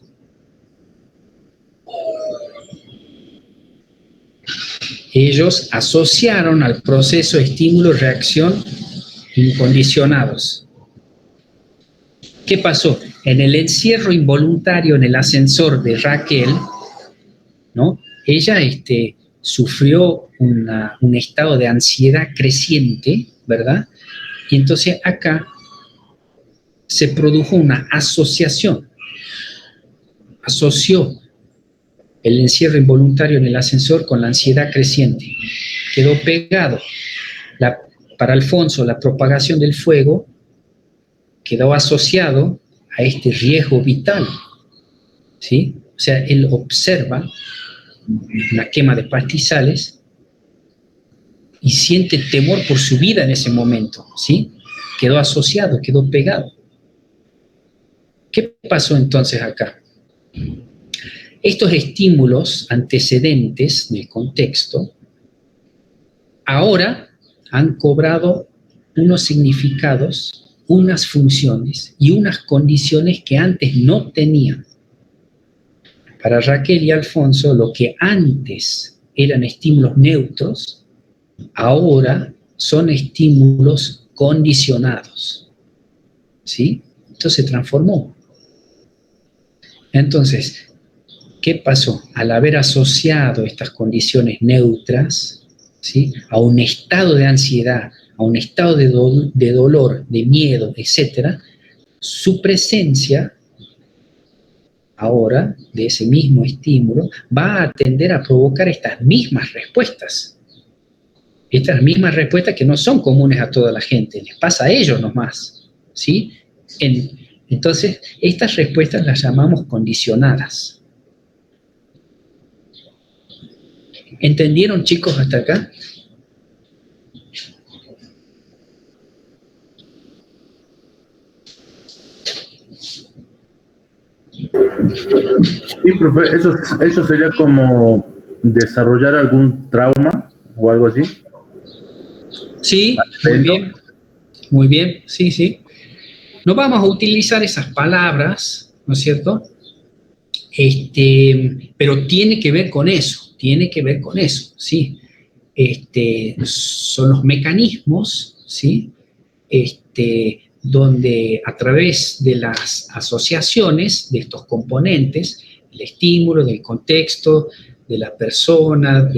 Ellos asociaron al proceso estímulo-reacción incondicionados. ¿Qué pasó? En el encierro involuntario en el ascensor de Raquel, ¿no?, ella sufrió un estado de ansiedad creciente, ¿verdad? Y entonces acá se produjo una asociación. Asoció el encierro involuntario en el ascensor con la ansiedad creciente. Quedó pegado. Para Alfonso, la propagación del fuego quedó asociado a este riesgo vital, ¿sí? O sea, él observa la quema de pastizales y siente temor por su vida en ese momento, ¿sí? Quedó asociado, quedó pegado. ¿Qué pasó entonces acá? Estos estímulos antecedentes del contexto ahora han cobrado unos significados, unas funciones y unas condiciones que antes no tenían. Para Raquel y Alfonso, lo que antes eran estímulos neutros, ahora son estímulos condicionados, ¿sí? Esto se transformó. Entonces, ¿qué pasó? Al haber asociado estas condiciones neutras, ¿sí?, a un estado de ansiedad, a un estado de dolor, de miedo, etc., su presencia ahora de ese mismo estímulo va a tender a provocar estas mismas respuestas. Estas mismas respuestas que no son comunes a toda la gente, les pasa a ellos nomás, ¿sí? Entonces, estas respuestas las llamamos condicionadas. ¿Entendieron, chicos, hasta acá? Sí, profe, eso sería como desarrollar algún trauma o algo así. Sí, muy bien, sí, sí. No vamos a utilizar esas palabras, ¿no es cierto? Pero tiene que ver con eso, sí. Son los mecanismos, ¿sí?, donde a través de las asociaciones de estos componentes, el estímulo, del contexto, de la persona,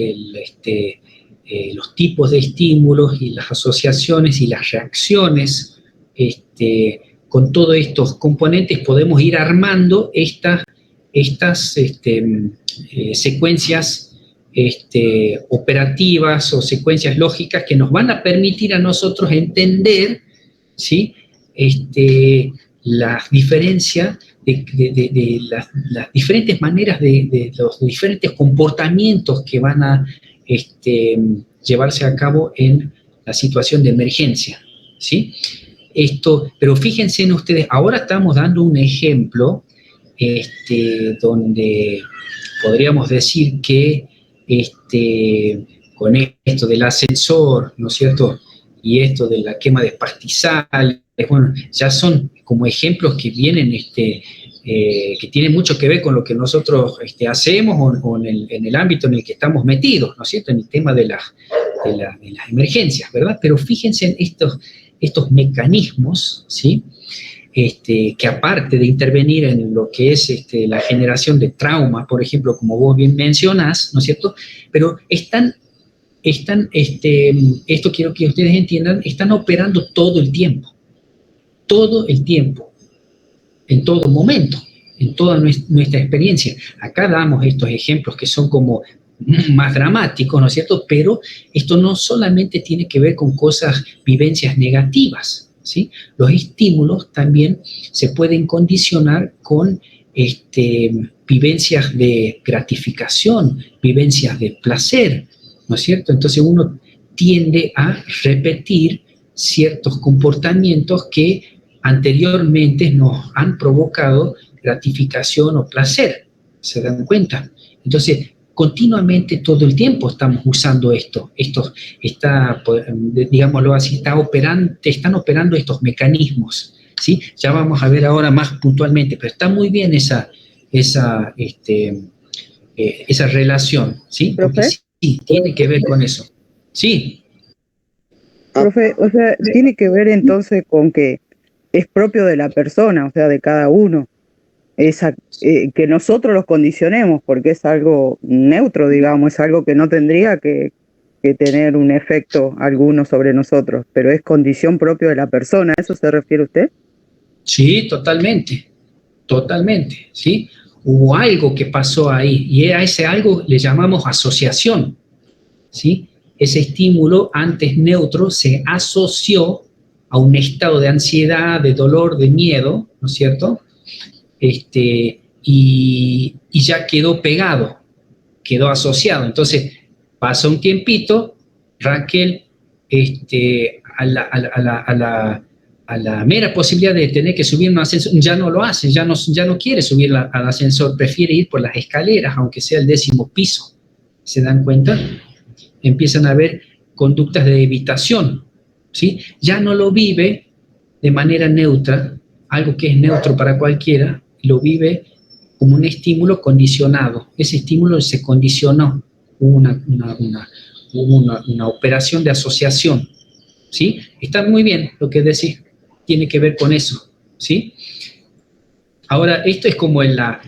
los tipos de estímulos y las asociaciones y las reacciones con todos estos componentes podemos ir armando estas secuencias operativas o secuencias lógicas que nos van a permitir a nosotros entender, ¿sí? Las diferencias de las diferentes maneras de los diferentes comportamientos que van a llevarse a cabo en la situación de emergencia, ¿sí? Pero fíjense en ustedes, ahora estamos dando un ejemplo donde podríamos decir que con esto del ascensor, ¿no es cierto?, y esto de la quema de pastizales, bueno, ya son como ejemplos que vienen, que tienen mucho que ver con lo que nosotros hacemos o en el ámbito en el que estamos metidos, ¿no es cierto?, en el tema de las emergencias, ¿verdad? Pero fíjense en estos mecanismos, ¿sí?, que aparte de intervenir en lo que es la generación de trauma, por ejemplo, como vos bien mencionás, ¿no es cierto?, pero esto quiero que ustedes entiendan, están operando todo el tiempo, en todo momento, en toda nuestra experiencia. Acá damos estos ejemplos que son como más dramáticos, ¿no es cierto?, pero esto no solamente tiene que ver con vivencias negativas, ¿sí? Los estímulos también se pueden condicionar con vivencias de gratificación, vivencias de placer, ¿no es cierto? Entonces uno tiende a repetir ciertos comportamientos que anteriormente nos han provocado gratificación o placer, ¿se dan cuenta? Entonces, continuamente, todo el tiempo estamos usando digámoslo así, están operando estos mecanismos, ¿sí? Ya vamos a ver ahora más puntualmente, pero está muy bien esa relación, ¿sí? Porque sí, tiene que ver con eso. Sí. Profe, o sea, tiene que ver entonces con que es propio de la persona, o sea, de cada uno, que nosotros los condicionemos, porque es algo neutro, digamos, es algo que no tendría que tener un efecto alguno sobre nosotros, pero es condición propia de la persona. ¿A eso se refiere usted? Sí, totalmente, ¿sí? Hubo algo que pasó ahí, y a ese algo le llamamos asociación, ¿sí? Ese estímulo antes neutro se asoció a un estado de ansiedad, de dolor, de miedo, ¿no es cierto?, y ya quedó pegado, quedó asociado. Entonces, pasa un tiempito, Raquel, a la mera posibilidad de tener que subir un ascensor, ya no lo hace, ya no quiere subir al ascensor, prefiere ir por las escaleras, aunque sea el 10º piso. ¿Se dan cuenta? Empiezan a haber conductas de evitación, ¿sí? Ya no lo vive de manera neutra, algo que es neutro para cualquiera, lo vive como un estímulo condicionado. Ese estímulo se condicionó, hubo una operación de asociación, ¿sí? Está muy bien lo que decís, tiene que ver con eso, ¿sí? Ahora, esto es como lo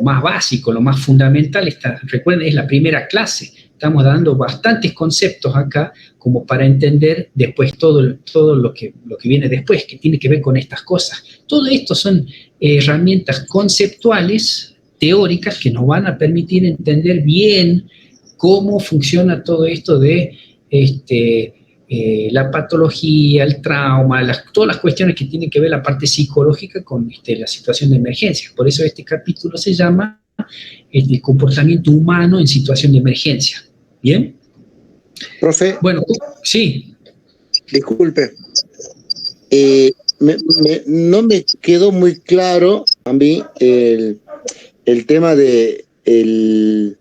más básico, lo más fundamental. Recuerden, es la primera clase. Estamos dando bastantes conceptos acá como para entender después todo lo que viene después, que tiene que ver con estas cosas. Todo esto son herramientas conceptuales, teóricas, que nos van a permitir entender bien cómo funciona todo esto de la patología, el trauma, todas las cuestiones que tienen que ver la parte psicológica con la situación de emergencia. Por eso este capítulo se llama el comportamiento humano en situación de emergencia. ¿Bien? Profe. Bueno, sí. Disculpe. No me quedó muy claro a mí el tema de el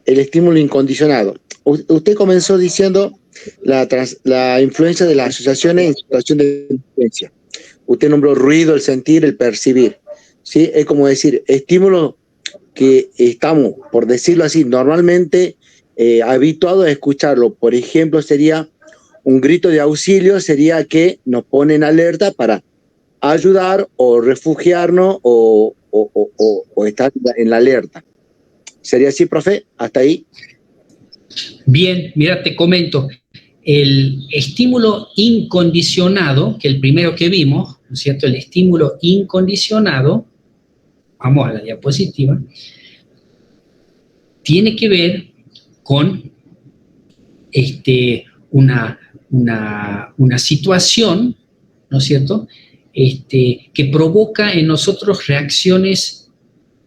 estímulo incondicionado. Usted comenzó diciendo la influencia de las asociaciones en situación de emergencia. Usted nombró ruido, el sentir, el percibir. ¿Sí? Es como decir, estímulos que estamos, por decirlo así, normalmente habituados a escucharlo. Por ejemplo, sería un grito de auxilio, sería que nos pone en alerta para ayudar o refugiarnos o estar en la alerta. ¿Sería así, profe? ¿Hasta ahí? Bien, mira, te comento. el estímulo incondicionado, que el primero que vimos, ¿no es cierto? El estímulo incondicionado, vamos a la diapositiva, tiene que ver con una situación, ¿no es cierto?, que provoca en nosotros reacciones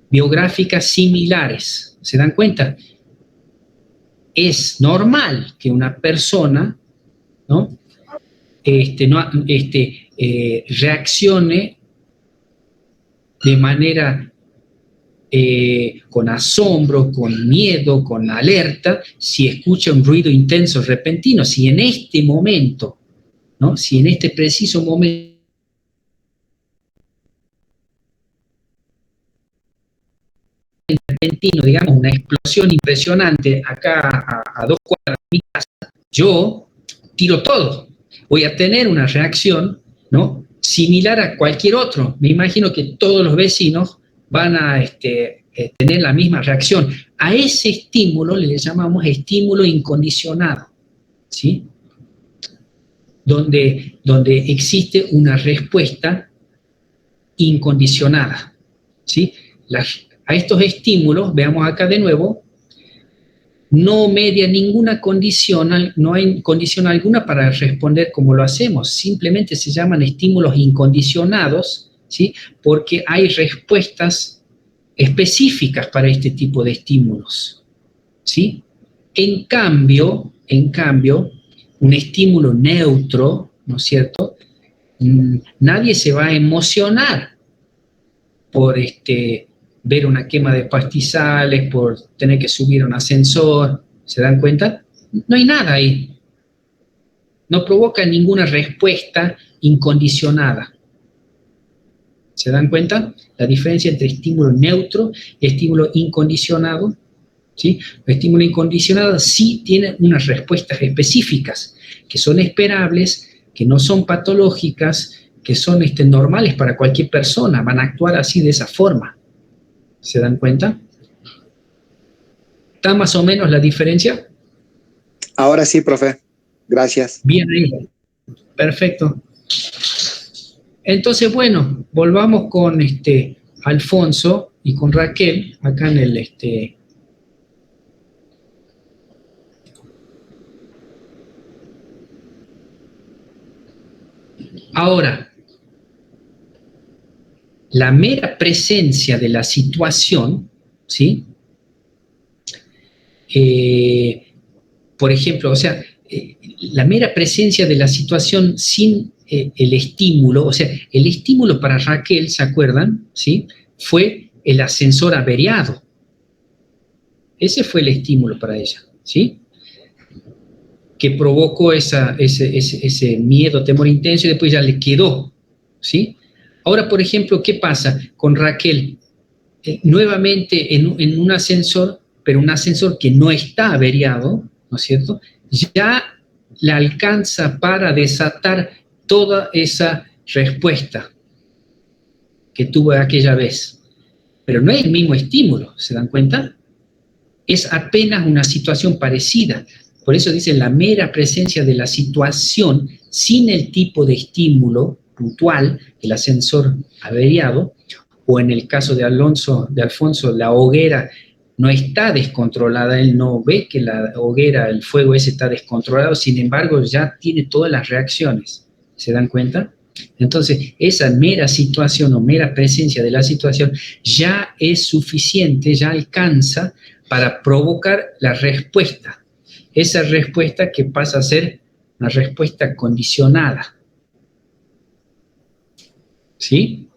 biográficas similares. ¿Se dan cuenta? Es normal que una persona, ¿no?, reaccione de manera con asombro, con miedo, con alerta, si escucha un ruido intenso repentino, si en este momento, ¿no?, si en este preciso momento repentino, digamos, una explosión impresionante acá a 2 cuadras de mi casa, yo tiro todo. Voy a tener una reacción, ¿no?, similar a cualquier otro. Me imagino que todos los vecinos van a tener la misma reacción. A ese estímulo le llamamos estímulo incondicionado, ¿sí? Donde existe una respuesta incondicionada, ¿sí? A estos estímulos, veamos acá de nuevo, no media ninguna condición, no hay condición alguna para responder como lo hacemos, simplemente se llaman estímulos incondicionados, ¿sí?, porque hay respuestas específicas para este tipo de estímulos, ¿sí? En cambio, un estímulo neutro, ¿no es cierto?, nadie se va a emocionar por ver una quema de pastizales, por tener que subir un ascensor. ¿Se dan cuenta? No hay nada ahí. No provoca ninguna respuesta incondicionada. ¿Se dan cuenta? La diferencia entre estímulo neutro y estímulo incondicionado, ¿sí? El estímulo incondicionado sí tiene unas respuestas específicas, que son esperables, que no son patológicas, que son normales para cualquier persona, van a actuar así de esa forma. ¿Se dan cuenta? ¿Está más o menos la diferencia? Ahora sí, profe. Gracias. Bien ahí. Perfecto. Entonces, bueno, volvamos con Alfonso y con Raquel, acá en el Ahora, la mera presencia de la situación, ¿sí? Por ejemplo, o sea, la mera presencia de la situación sin el estímulo, o sea, el estímulo para Raquel, ¿se acuerdan?, ¿sí?, fue el ascensor averiado. Ese fue el estímulo para ella, ¿sí?, que provocó ese miedo, temor intenso, y después ya le quedó, ¿sí? Ahora, por ejemplo, ¿qué pasa con Raquel? Nuevamente en un ascensor, pero un ascensor que no está averiado, ¿no es cierto?, ya la alcanza para desatar toda esa respuesta que tuvo aquella vez. Pero no es el mismo estímulo, ¿se dan cuenta? Es apenas una situación parecida. Por eso dicen la mera presencia de la situación sin el tipo de estímulo puntual, el ascensor averiado, o en el caso de Alfonso, la hoguera no está descontrolada, él no ve que la hoguera, el fuego ese está descontrolado, sin embargo ya tiene todas las reacciones. ¿Se dan cuenta? Entonces, esa mera situación o mera presencia de la situación ya es suficiente, ya alcanza para provocar la respuesta. Esa respuesta que pasa a ser una respuesta condicionada. ¿Sí?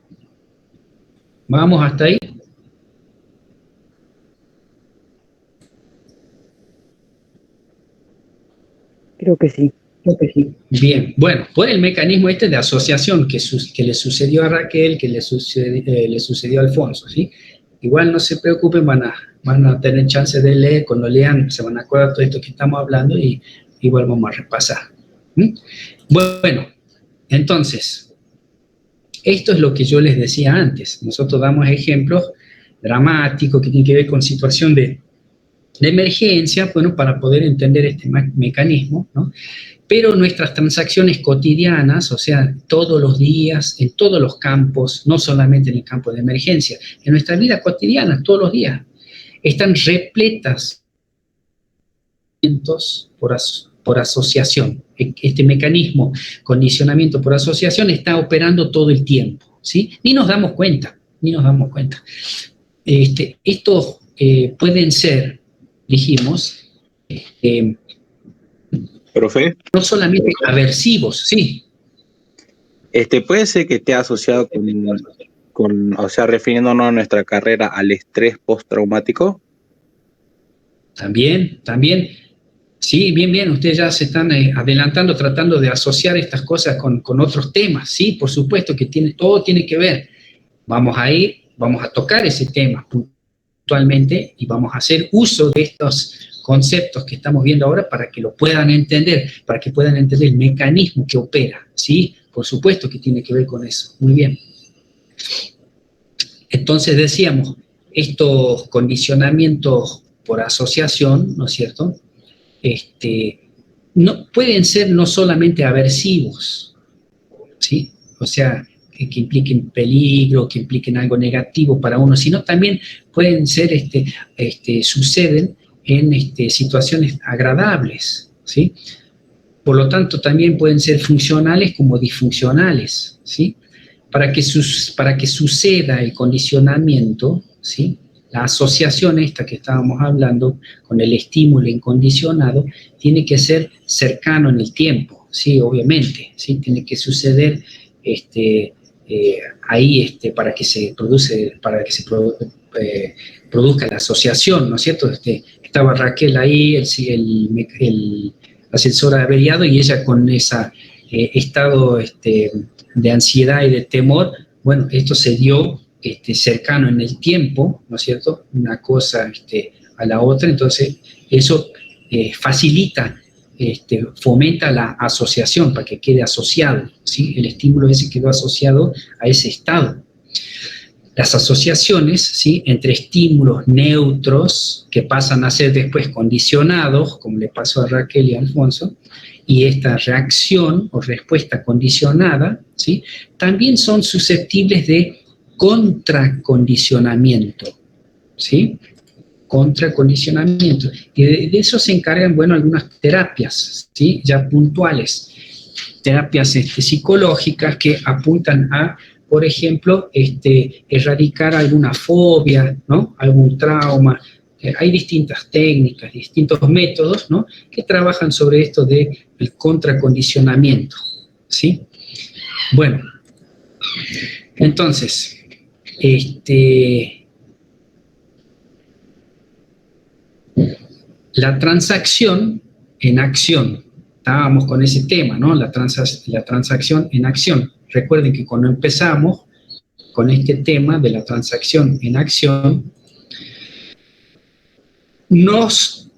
¿Vamos hasta ahí? Creo que sí. Bien, bueno, por el mecanismo de asociación que le sucedió a Raquel, que le sucedió a Alfonso, ¿sí? Igual no se preocupen, van a tener chance de leer, cuando lean se van a acordar de todo esto que estamos hablando y igual vamos a repasar. Bueno, entonces, esto es lo que yo les decía antes. Nosotros damos ejemplos dramáticos que tienen que ver con situación de de emergencia, bueno, para poder entender este mecanismo, ¿no? Pero nuestras transacciones cotidianas, o sea, todos los días, en todos los campos, no solamente en el campo de emergencia, en nuestra vida cotidiana, todos los días, están repletas por asociación. Este mecanismo, condicionamiento por asociación, está operando todo el tiempo, ¿sí? Ni nos damos cuenta. Estos pueden ser, dijimos, Profe, no solamente aversivos, sí. puede ser que esté asociado o sea, refiriéndonos a nuestra carrera al estrés postraumático. También, sí, bien, ustedes ya se están adelantando, tratando de asociar estas cosas con otros temas, sí, por supuesto que todo tiene que ver. Vamos a tocar ese tema puntualmente y vamos a hacer uso de estos conceptos que estamos viendo ahora para que lo puedan entender, para que puedan entender el mecanismo que opera, ¿sí? Por supuesto que tiene que ver con eso. Muy bien. Entonces decíamos, estos condicionamientos por asociación, ¿no es cierto? No, pueden ser no solamente aversivos, ¿sí? O sea, que impliquen peligro, que impliquen algo negativo para uno, sino también pueden ser, suceden en situaciones agradables, ¿sí? Por lo tanto, también pueden ser funcionales como disfuncionales, ¿sí? Para que suceda el condicionamiento, ¿sí? La asociación esta que estábamos hablando con el estímulo incondicionado tiene que ser cercano en el tiempo, ¿sí? Obviamente, ¿sí? Tiene que suceder ahí para que se produzca la asociación, ¿no es cierto? Estaba Raquel ahí, el ascensor averiado, y ella con ese estado de ansiedad y de temor, bueno, esto se dio cercano en el tiempo, ¿no es cierto? Una cosa a la otra, entonces eso facilita, fomenta la asociación para que quede asociado, ¿sí? El estímulo ese quedó asociado a ese estado. Las asociaciones, ¿sí? Entre estímulos neutros que pasan a ser después condicionados, como le pasó a Raquel y a Alfonso, y esta reacción o respuesta condicionada, ¿sí? También son susceptibles de contracondicionamiento, ¿sí? Contracondicionamiento. Y de eso se encargan, bueno, algunas terapias, ¿sí? Ya puntuales. Terapias psicológicas que apuntan a, por ejemplo, erradicar alguna fobia, ¿no? Algún trauma. Hay distintas técnicas, distintos métodos, ¿no? Que trabajan sobre esto del contracondicionamiento, ¿sí? Bueno, entonces, la transacción en acción. Estábamos con ese tema, ¿no? La transacción en acción. Recuerden que cuando empezamos con este tema de la transacción en acción, nos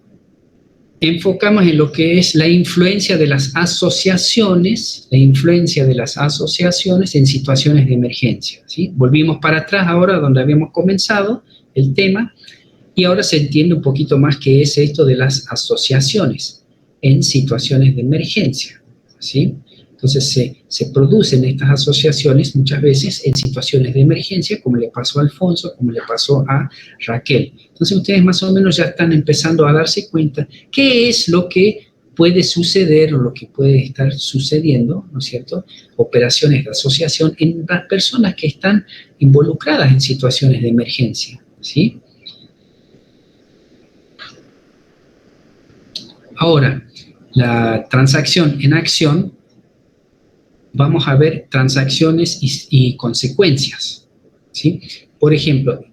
enfocamos en lo que es la influencia de las asociaciones, en situaciones de emergencia, ¿sí? Volvimos para atrás ahora donde habíamos comenzado el tema, y ahora se entiende un poquito más qué es esto de las asociaciones en situaciones de emergencia, ¿sí? Entonces se producen estas asociaciones muchas veces en situaciones de emergencia, como le pasó a Alfonso, como le pasó a Raquel. Entonces ustedes más o menos ya están empezando a darse cuenta qué es lo que puede suceder o lo que puede estar sucediendo, ¿no es cierto? Operaciones de asociación en las personas que están involucradas en situaciones de emergencia, ¿sí? Ahora, la transacción en acción, vamos a ver transacciones y consecuencias, ¿sí? Por ejemplo,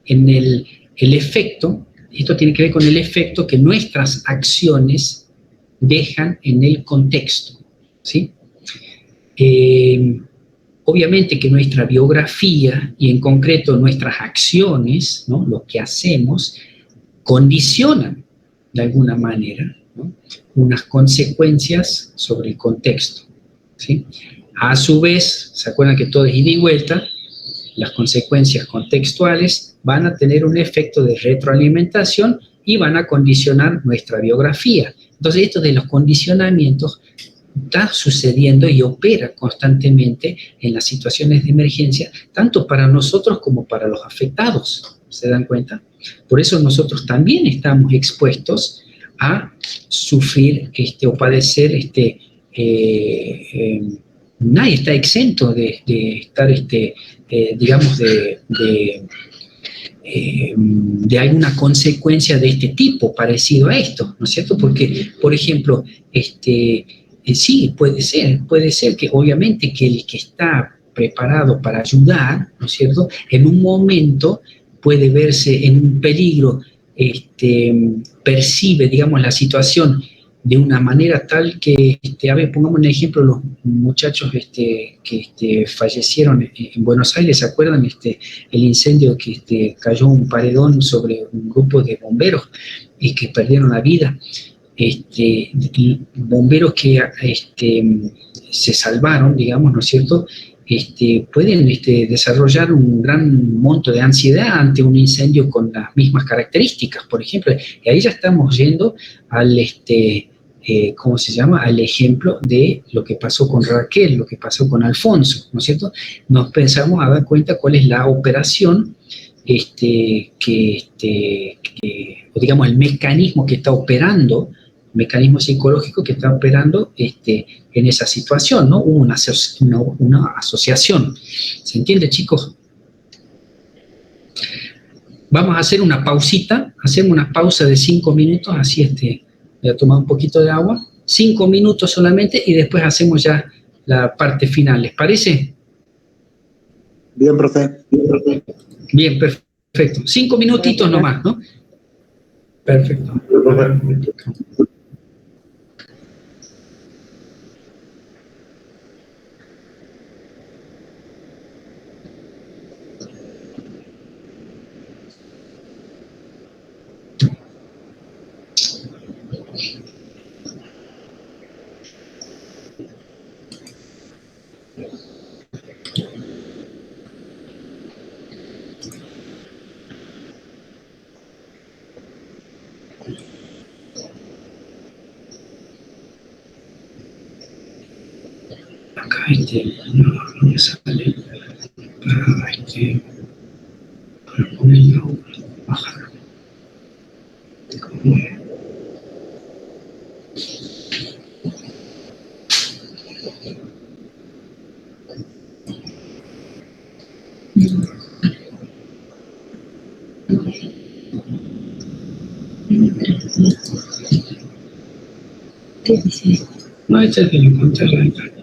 en el efecto, esto tiene que ver con el efecto que nuestras acciones dejan en el contexto, ¿sí? Obviamente que nuestra biografía y en concreto nuestras acciones, ¿no? Lo que hacemos, condicionan de alguna manera, ¿no? Unas consecuencias sobre el contexto, ¿sí? A su vez, ¿se acuerdan que todo es ida y vuelta? Las consecuencias contextuales van a tener un efecto de retroalimentación y van a condicionar nuestra biografía. Entonces, esto de los condicionamientos está sucediendo y opera constantemente en las situaciones de emergencia, tanto para nosotros como para los afectados. ¿Se dan cuenta? Por eso nosotros también estamos expuestos a sufrir o padecer, nadie está exento de estar, digamos, de alguna consecuencia de este tipo, parecido a esto, ¿no es cierto? Porque, por ejemplo, sí, puede ser que obviamente que el que está preparado para ayudar, ¿no es cierto?, en un momento puede verse en un peligro, percibe, digamos, la situación de una manera tal que, a ver, pongamos un ejemplo, los muchachos que fallecieron en Buenos Aires, ¿se acuerdan? El incendio que cayó un paredón sobre un grupo de bomberos y que perdieron la vida. Bomberos que se salvaron, digamos, ¿no es cierto?, pueden desarrollar un gran monto de ansiedad ante un incendio con las mismas características, por ejemplo, y ahí ya estamos yendo al, ¿cómo se llama?, al ejemplo de lo que pasó con Raquel, lo que pasó con Alfonso, ¿no es cierto? Nos pensamos a dar cuenta cuál es la operación, o digamos el mecanismo que está operando, mecanismo psicológico que está operando en esa situación, ¿no? Hubo una asociación. ¿Se entiende, chicos? Vamos a hacer una pausita, hacemos una pausa de 5 minutos, así voy a tomar un poquito de agua, 5 minutos solamente y después hacemos ya la parte final, ¿les parece? Bien, profe. Bien, perfecto. 5 minutitos nomás, ¿no? Perfecto. Acá no me sale para ponerlo, bajar. ¿Qué dice? No, este es de la pantalla.